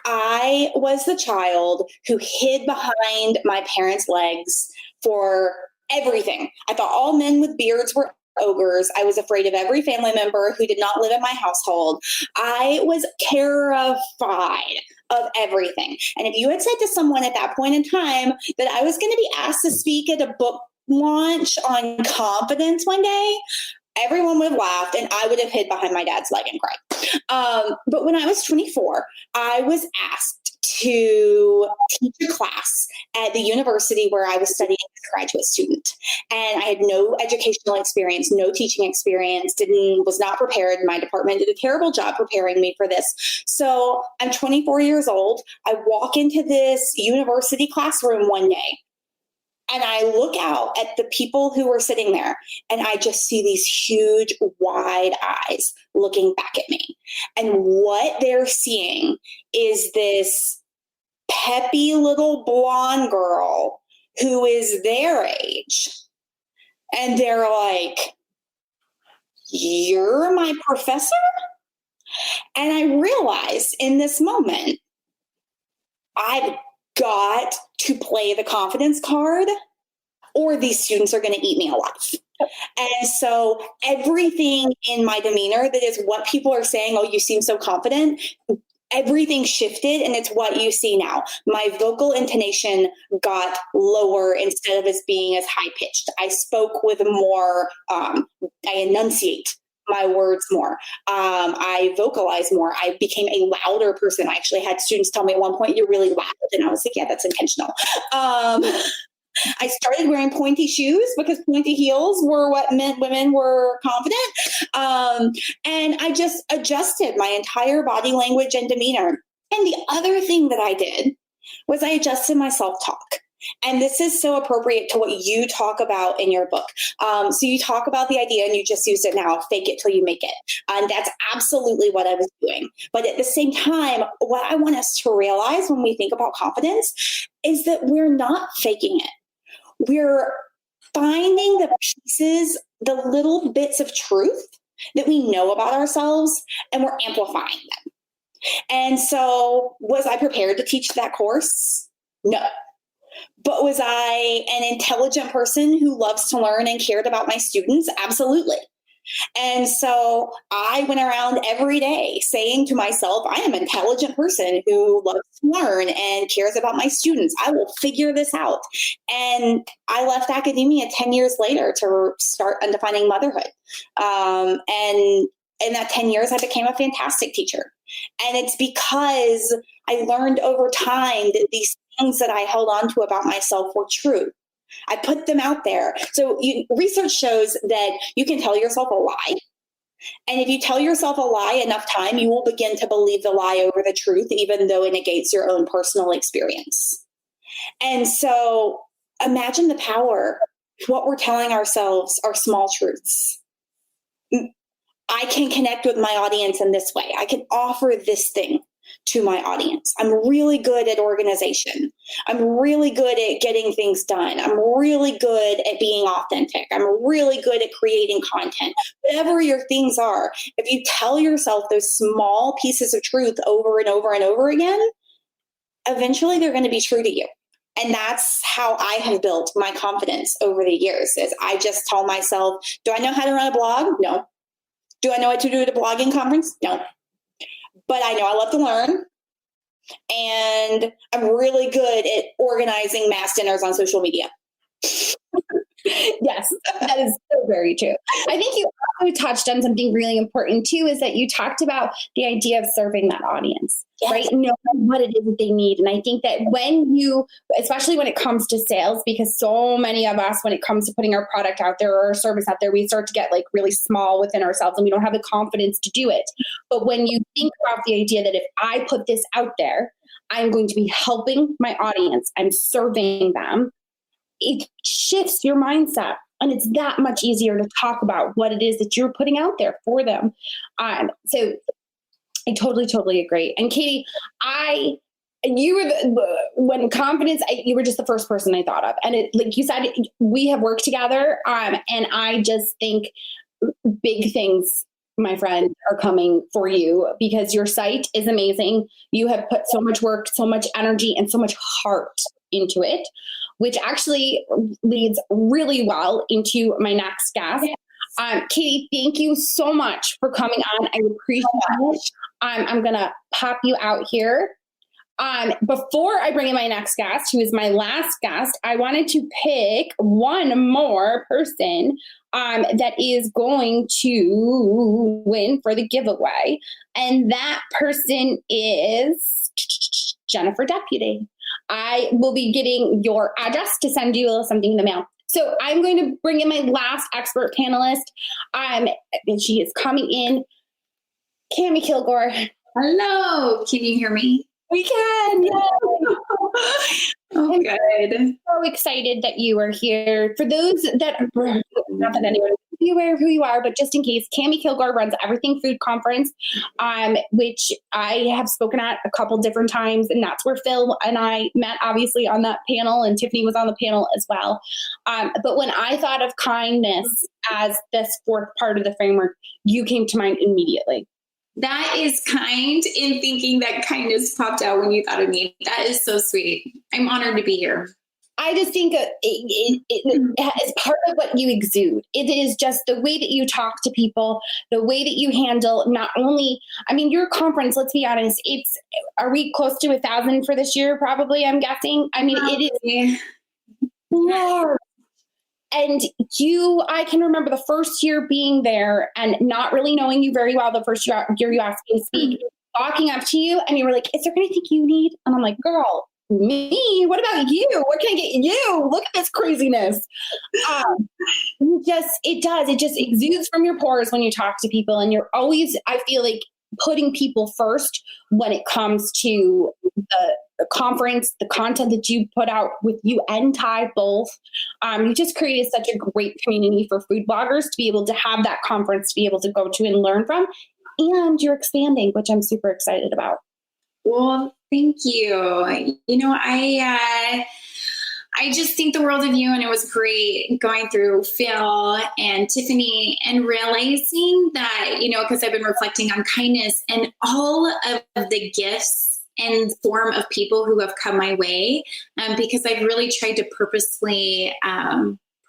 I was the child who hid behind my parents' legs for everything. I thought all men with beards were ogres. I was afraid of every family member who did not live in my household. I was terrified of everything. And if you had said to someone at that point in time that I was going to be asked to speak at a book launch on confidence one day, everyone would have laughed and I would have hid behind my dad's leg and cried. But when I was 24, I was asked to teach a class at the university where I was studying as a graduate student. And I had no educational experience, no teaching experience, was not prepared. My department did a terrible job preparing me for this. So I'm 24 years old. I walk into this university classroom one day. And I look out at the people who were sitting there and I just see these huge, wide eyes looking back at me. And what they're seeing is this peppy little blonde girl who is their age. And they're like, "You're my professor?" And I realized in this moment, I've got to play the confidence card or these students are going to eat me alive. And so everything in my demeanor that is what people are saying, "Oh, you seem so confident," everything shifted and it's what you see now. My vocal intonation got lower instead of as being as high pitched. I spoke with more, I enunciate my words more. I vocalize more. I became a louder person. I actually had students tell me at one point, "You're really loud." And I was like, yeah, that's intentional. I started wearing pointy shoes because pointy heels were what meant women were confident. And I just adjusted my entire body language and demeanor. And the other thing that I did was I adjusted my self-talk. And this is so appropriate to what you talk about in your book. So you talk about the idea and you just use it now, fake it till you make it. And that's absolutely what I was doing. But at the same time, what I want us to realize when we think about confidence is that we're not faking it. We're finding the pieces, the little bits of truth that we know about ourselves, and we're amplifying them. And so was I prepared to teach that course? No. But was I an intelligent person who loves to learn and cared about my students? Absolutely. And so I went around every day saying to myself, I am an intelligent person who loves to learn and cares about my students. I will figure this out. And I left academia 10 years later to start Undefining Motherhood. And in that 10 years, I became a fantastic teacher. And it's because I learned over time that these things that I held on to about myself were true. I put them out there. So research shows that you can tell yourself a lie. And if you tell yourself a lie enough time, you will begin to believe the lie over the truth, even though it negates your own personal experience. And so imagine the power. What we're telling ourselves are small truths. I can connect with my audience in this way. I can offer this thing to my audience. I'm really good at organization. I'm really good at getting things done. I'm really good at being authentic. I'm really good at creating content. Whatever your things are, if you tell yourself those small pieces of truth over and over and over again, eventually they're going to be true to you. And that's how I have built my confidence over the years, is I just tell myself, do I know how to run a blog? No. Do I know what to do at a blogging conference? No. But I know I love to learn, and I'm really good at organizing mass dinners on social media. Yes, that is so very true. I think you also touched on something really important too, is that you talked about the idea of serving that audience, yes, right? Knowing what it is that they need. And I think that when you, especially when it comes to sales, because so many of us, when it comes to putting our product out there or our service out there, we start to get like really small within ourselves and we don't have the confidence to do it. But when you think about the idea that if I put this out there, I'm going to be helping my audience, I'm serving them, it shifts your mindset, and it's that much easier to talk about what it is that you're putting out there for them. So I totally agree. And Katie, you were when confidence, you were just the first person I thought of. And it, like you said, we have worked together. And I just think big things, my friend, are coming for you because your site is amazing. You have put so much work, so much energy, and so much heart into it, which actually leads really well into my next guest. Katie, thank you so much for coming on. I appreciate it. I'm going to pop you out here. Before I bring in my next guest, who is my last guest, I wanted to pick one more person that is going to win for the giveaway. And that person is Jennifer Deputy. I will be getting your address to send you a little something in the mail. So I'm going to bring in my last expert panelist. And she is coming in. Cami Kilgore. Hello. Can you hear me? We can. Yeah. Oh, good. I'm so excited that you are here. For those that, not that anyone will be aware of who you are, but just in case, Cami Kilgore runs Everything Food Conference, which I have spoken at a couple different times, and that's where Phil and I met, obviously, on that panel, and Tiffany was on the panel as well. But when I thought of kindness as this fourth part of the framework, you came to mind immediately. That is kind in thinking that kindness popped out when you thought of me. That is so sweet. I'm honored to be here. I just think it is part of what you exude. It is just the way that you talk to people, the way that you handle not only, I mean, your conference, let's be honest, are we close to 1,000 for this year? Probably, I'm guessing. I mean, it is large. And I can remember the first year being there and not really knowing you very well the first year you asked me to speak, walking up to you and you were like, is there anything you need? And I'm like, girl, me? What about you? What can I get you? Look at this craziness. It just exudes from your pores when you talk to people. And you're always, I feel like, putting people first when it comes to the conference, the content that you put out with you and Ty both. You just created such a great community for food bloggers to be able to have that conference to be able to go to and learn from. And you're expanding, which I'm super excited about. Well, thank you. You know, I just think the world of you, and it was great going through Phil and Tiffany and realizing that, you know, because I've been reflecting on kindness and all of the gifts and form of people who have come my way, because I've really tried to purposely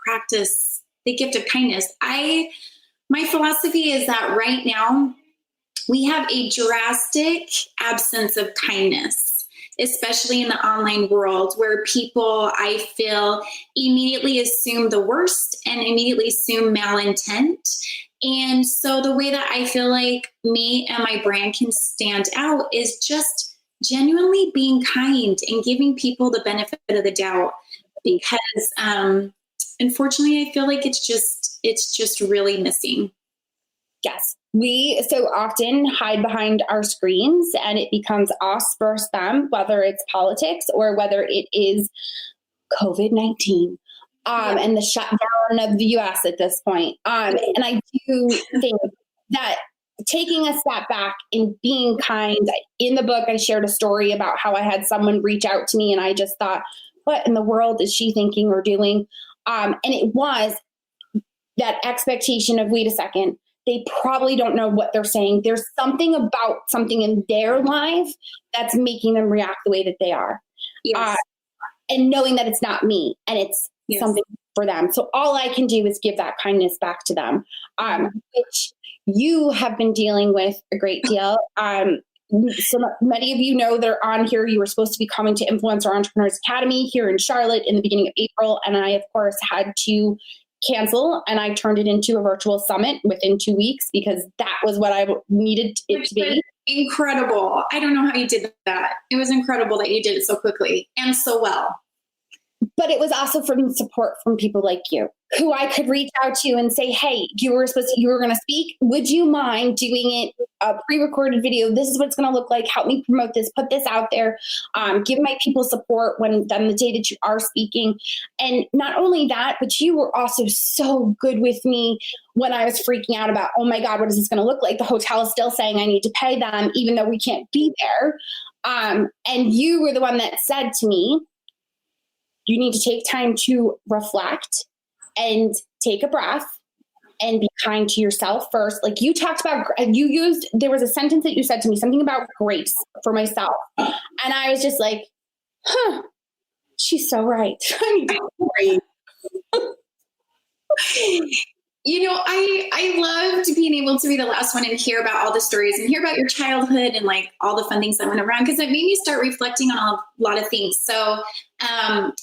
practice the gift of kindness. My philosophy is that right now we have a drastic absence of kindness, especially in the online world where people, I feel, immediately assume the worst and immediately assume malintent. And so the way that I feel like me and my brand can stand out is just genuinely being kind and giving people the benefit of the doubt, because unfortunately, I feel like it's just really missing. Yes. We so often hide behind our screens and it becomes us versus them, whether it's politics or whether it is COVID-19 and the shutdown of the US at this point. And I do think that taking a step back and being kind, in the book, I shared a story about how I had someone reach out to me and I just thought, what in the world is she thinking or doing? And it was that expectation of, wait a second, they probably don't know what they're saying. There's something about something in their life that's making them react the way that they are. Yes. And knowing that it's not me and it's something for them. So all I can do is give that kindness back to them, which you have been dealing with a great deal. So many of you know that are on here. You were supposed to be coming to Influencer Entrepreneurs Academy here in Charlotte in the beginning of April. And I, of course, had to cancel, and I turned it into a virtual summit within 2 weeks because that was what I needed it to be. Incredible. I don't know how you did that. It was incredible that you did it so quickly and so well. But it was also from support from people like you, who I could reach out to and say, hey, you were going to speak. Would you mind doing it a pre-recorded video? This is what it's going to look like. Help me promote this, put this out there, give my people support on the day that you are speaking. And not only that, but you were also so good with me when I was freaking out about, oh my God, what is this going to look like? The hotel is still saying I need to pay them, even though we can't be there. And you were the one that said to me, you need to take time to reflect and take a breath and be kind to yourself first. Like you talked about, there was a sentence that you said to me, something about grace for myself. And I was just like, she's so right. I need to breathe. You know, I loved being able to be the last one and hear about all the stories and hear about your childhood and like all the fun things that went around, because it made me start reflecting on a lot of things. So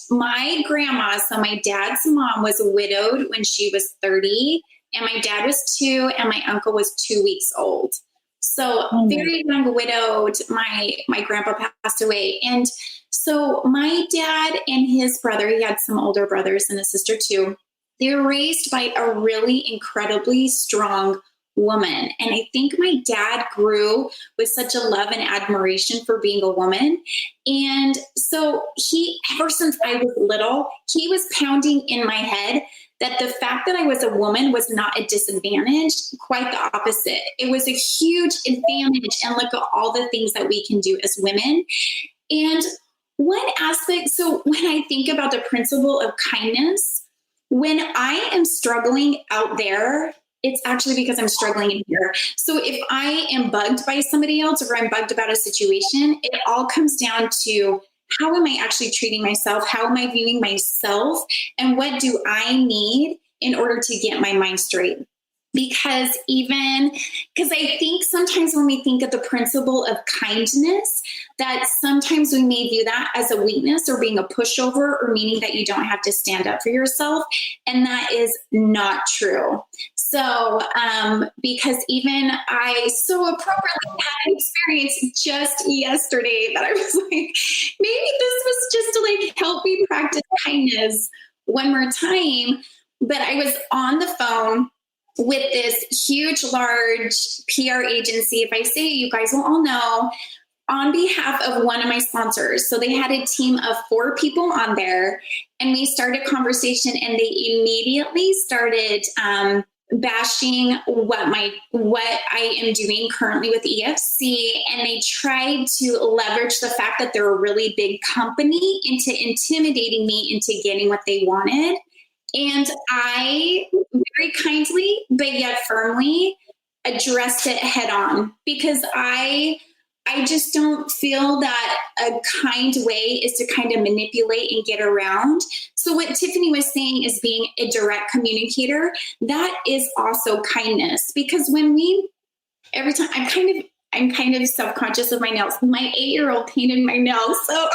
my grandma, so my dad's mom was widowed when she was 30 and my dad was 2 and my uncle was 2 weeks old. So very young widowed, my grandpa passed away. And so my dad and his brother, he had some older brothers and a sister too. They were raised by a really incredibly strong woman. And I think my dad grew with such a love and admiration for being a woman. And so ever since I was little, he was pounding in my head that the fact that I was a woman was not a disadvantage, quite the opposite. It was a huge advantage. And look at all the things that we can do as women. And one aspect, so when I think about the principle of kindness, when I am struggling out there, it's actually because I'm struggling in here. So if I am bugged by somebody else or I'm bugged about a situation, it all comes down to how am I actually treating myself? How am I viewing myself? And what do I need in order to get my mind straight? Because I think sometimes when we think of the principle of kindness, that sometimes we may view that as a weakness or being a pushover or meaning that you don't have to stand up for yourself. And that is not true. So, because even I so appropriately had an experience just yesterday that I was like, maybe this was just to like help me practice kindness one more time. But I was on the phone with this huge, large PR agency. If I say it, you guys will all know, on behalf of one of my sponsors. So they had a team of 4 people on there, and we started a conversation, and they immediately started bashing what I am doing currently with EFC. And they tried to leverage the fact that they're a really big company into intimidating me into getting what they wanted. And I very kindly, but yet firmly addressed it head on, because I just don't feel that a kind way is to kind of manipulate and get around. So what Tiffany was saying is being a direct communicator. That is also kindness, because every time I'm kind of self-conscious of my nails. My 8-year-old painted my nails. So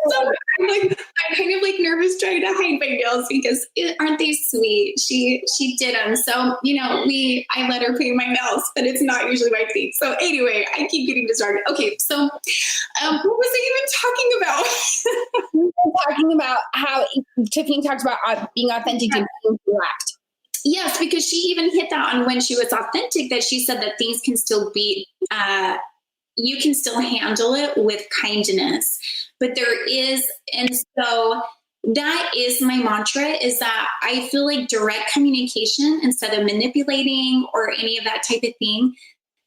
I'm kind of like nervous trying to hide my nails because aren't they sweet? She did them. So, I let her paint my nails, but it's not usually my thing. So anyway, I keep getting distracted. Okay. So what was I even talking about? We were talking about how Tiffany talks about being authentic and being direct. Yes, because she even hit that on when she was authentic, that she said that things can still be, you can still handle it with kindness, but there is, and so that is my mantra, is that I feel like direct communication instead of manipulating or any of that type of thing,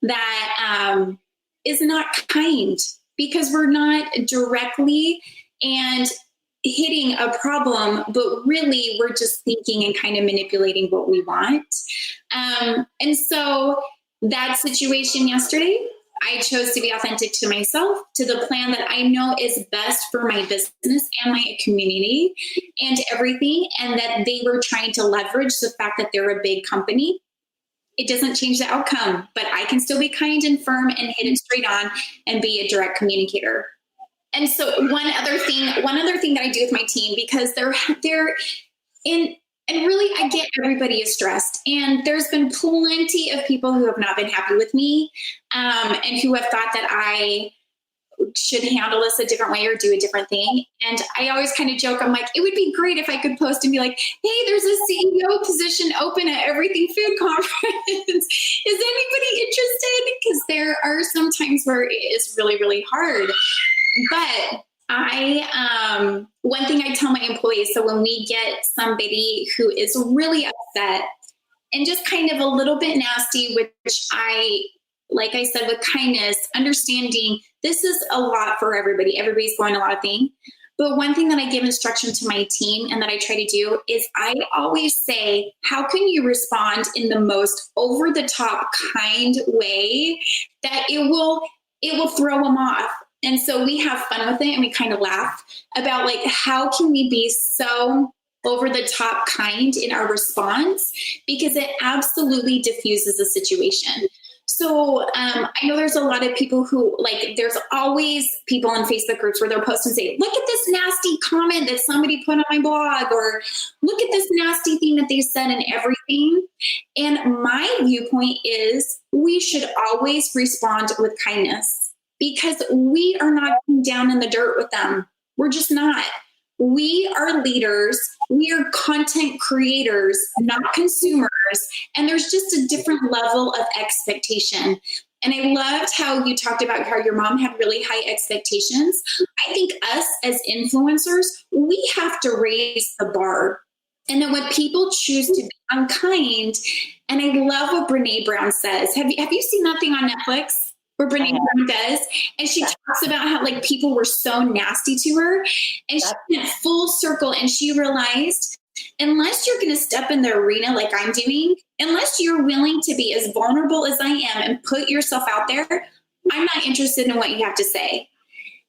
that is not kind, because we're not directly and hitting a problem, but really we're just thinking and kind of manipulating what we want. And so that situation yesterday, I chose to be authentic to myself, to the plan that I know is best for my business and my community and everything. And that they were trying to leverage the fact that they're a big company. It doesn't change the outcome, but I can still be kind and firm and hit it straight on and be a direct communicator. And so one other thing that I do with my team, because they're in, and really, I get everybody is stressed. And there's been plenty of people who have not been happy with me and who have thought that I should handle this a different way or do a different thing. And I always kind of joke, I'm like, it would be great if I could post and be like, hey, there's a CEO position open at Everything Food Conference. Is anybody interested? Because there are some times where it is really, really hard. But one thing I tell my employees, so when we get somebody who is really upset and just kind of a little bit nasty, which like I said, with kindness, understanding this is a lot for everybody. Everybody's going a lot of things. But one thing that I give instruction to my team and that I try to do is I always say, how can you respond in the most over the top kind way that it will throw them off? And so we have fun with it and we kind of laugh about like, how can we be so over the top kind in our response? Because it absolutely diffuses the situation. So I know there's a lot of people who like, there's always people on Facebook groups where they'll post and say, look at this nasty comment that somebody put on my blog, or look at this nasty thing that they said and everything. And my viewpoint is we should always respond with kindness, because we are not down in the dirt with them. We're just not. We are leaders. We are content creators, not consumers. And there's just a different level of expectation. And I loved how you talked about how your mom had really high expectations. I think us as influencers, we have to raise the bar. And then when people choose to be unkind, and I love what Brene Brown says. Have you seen that thing on Netflix? Where Brene Brown does, and she talks about how like people were so nasty to her, and she went full circle, and she realized unless you're going to step in the arena like I'm doing, unless you're willing to be as vulnerable as I am and put yourself out there, I'm not interested in what you have to say.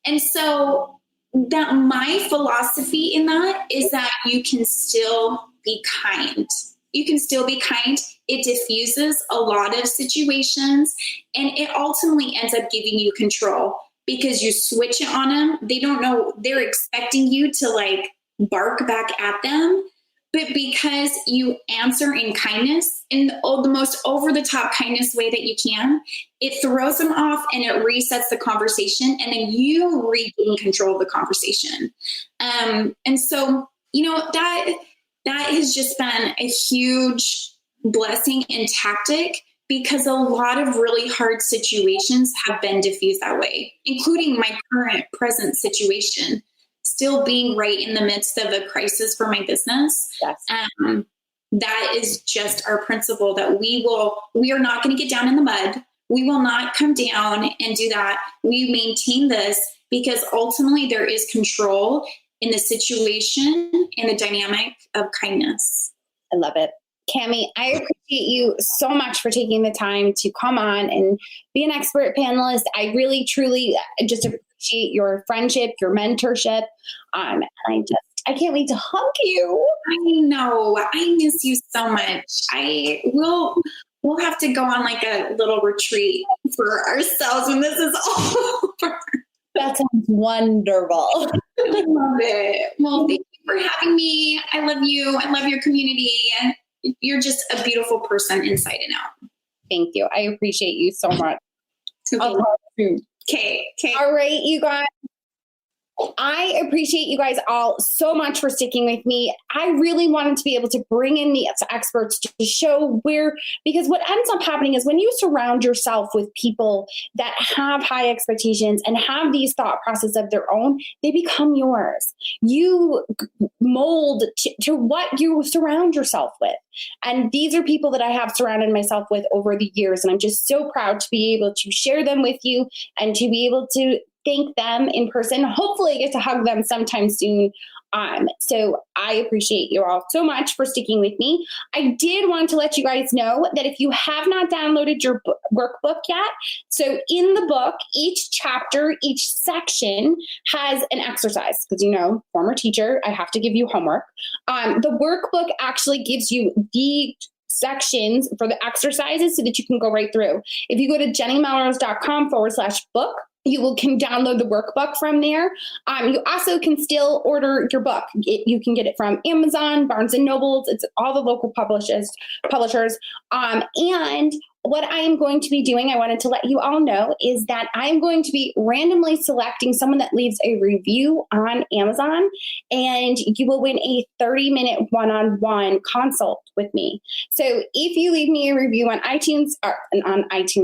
And so that my philosophy in that is that you can still be kind. You can still be kind. It diffuses a lot of situations, and it ultimately ends up giving you control because you switch it on them. They don't know, they're expecting you to like bark back at them. But because you answer in kindness, in the most over the top kindness way that you can, it throws them off and it resets the conversation, and then you regain control of the conversation. And so, you know, that has just been a huge blessing and tactic, because a lot of really hard situations have been diffused that way, including my current present situation, still being right in the midst of a crisis for my business. Yes. That is just our principle, that we are not going to get down in the mud. We will not come down and do that. We maintain this because ultimately there is control in the situation and the dynamic of kindness. I love it. Cami, I appreciate you so much for taking the time to come on and be an expert panelist. I really, truly just appreciate your friendship, your mentorship. And I can't wait to hug you. I know. I miss you so much. We'll have to go on like a little retreat for ourselves when this is all over. That sounds wonderful. I love it. Well, thank you for having me. I love you. I love your community. You're just a beautiful person inside and out. Thank you. I appreciate you so much. Okay. All right, you guys. I appreciate you guys all so much for sticking with me. I really wanted to be able to bring in the experts to show because what ends up happening is when you surround yourself with people that have high expectations and have these thought processes of their own, they become yours. You mold to what you surround yourself with. And these are people that I have surrounded myself with over the years. And I'm just so proud to be able to share them with you and to be able to thank them in person. Hopefully I get to hug them sometime soon. So I appreciate you all so much for sticking with me. I did want to let you guys know that if you have not downloaded your workbook yet, so in the book, each chapter, each section has an exercise, because, you know, former teacher, I have to give you homework. The workbook actually gives you the sections for the exercises so that you can go right through. If you go to jennymelrose.com/book, you can download the workbook from there. You also can still order your book. You can get it from Amazon, Barnes & Nobles. It's all the local publishers. And what I am going to be doing, I wanted to let you all know, is that I'm going to be randomly selecting someone that leaves a review on Amazon, and you will win a 30-minute one-on-one consult with me. So if you leave me a review on iTunes,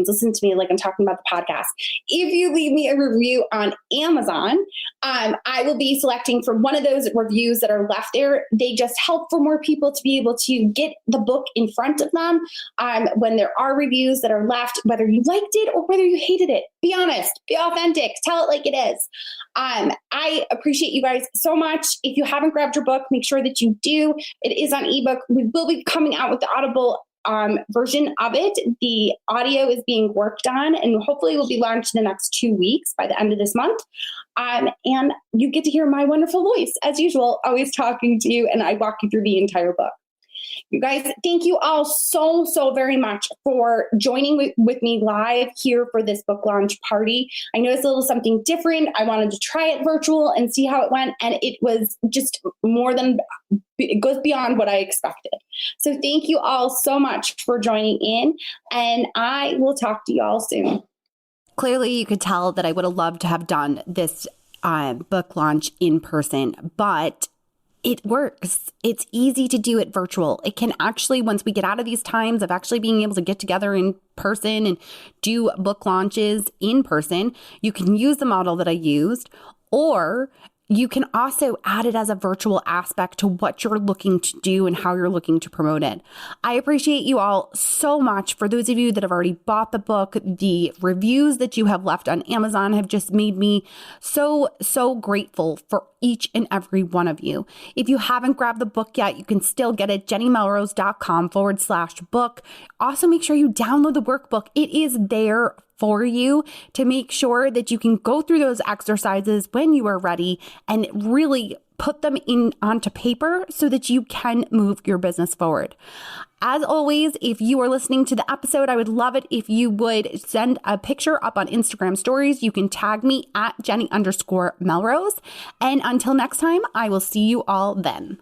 listen to me like I'm talking about the podcast. If you leave me a review on Amazon, I will be selecting from one of those reviews that are left there. They just help for more people to be able to get the book in front of them. When there are reviews that are left, whether you liked it or whether you hated it, be honest, be authentic, tell it like it is. I appreciate you guys so much. If you haven't grabbed your book, make sure that you do. It is on ebook. We will be coming out with the Audible version of it. The audio is being worked on and hopefully will be launched in the next 2 weeks by the end of this month. And you get to hear my wonderful voice, as usual, always talking to you, and I walk you through the entire book. You guys, thank you all so very much for joining with me live here for this book launch party. I know it's a little something different. I wanted to try it virtual and see how it went, and it was just it goes beyond what I expected. So thank you all so much for joining in, and I will talk to you all soon. Clearly, you could tell that I would have loved to have done this book launch in person, but it works. It's easy to do it virtual. It can actually, once we get out of these times of actually being able to get together in person and do book launches in person, you can use the model that I used, or you can also add it as a virtual aspect to what you're looking to do and how you're looking to promote it. I appreciate you all so much. For those of you that have already bought the book, the reviews that you have left on Amazon have just made me so grateful for each and every one of you. If you haven't grabbed the book yet, you can still get it, jennymelrose.com/book. Also, make sure you download the workbook. It is there for you to make sure that you can go through those exercises when you are ready and really put them onto paper so that you can move your business forward. As always, if you are listening to the episode, I would love it if you would send a picture up on Instagram stories. You can tag me at Jenny_Melrose. And until next time, I will see you all then.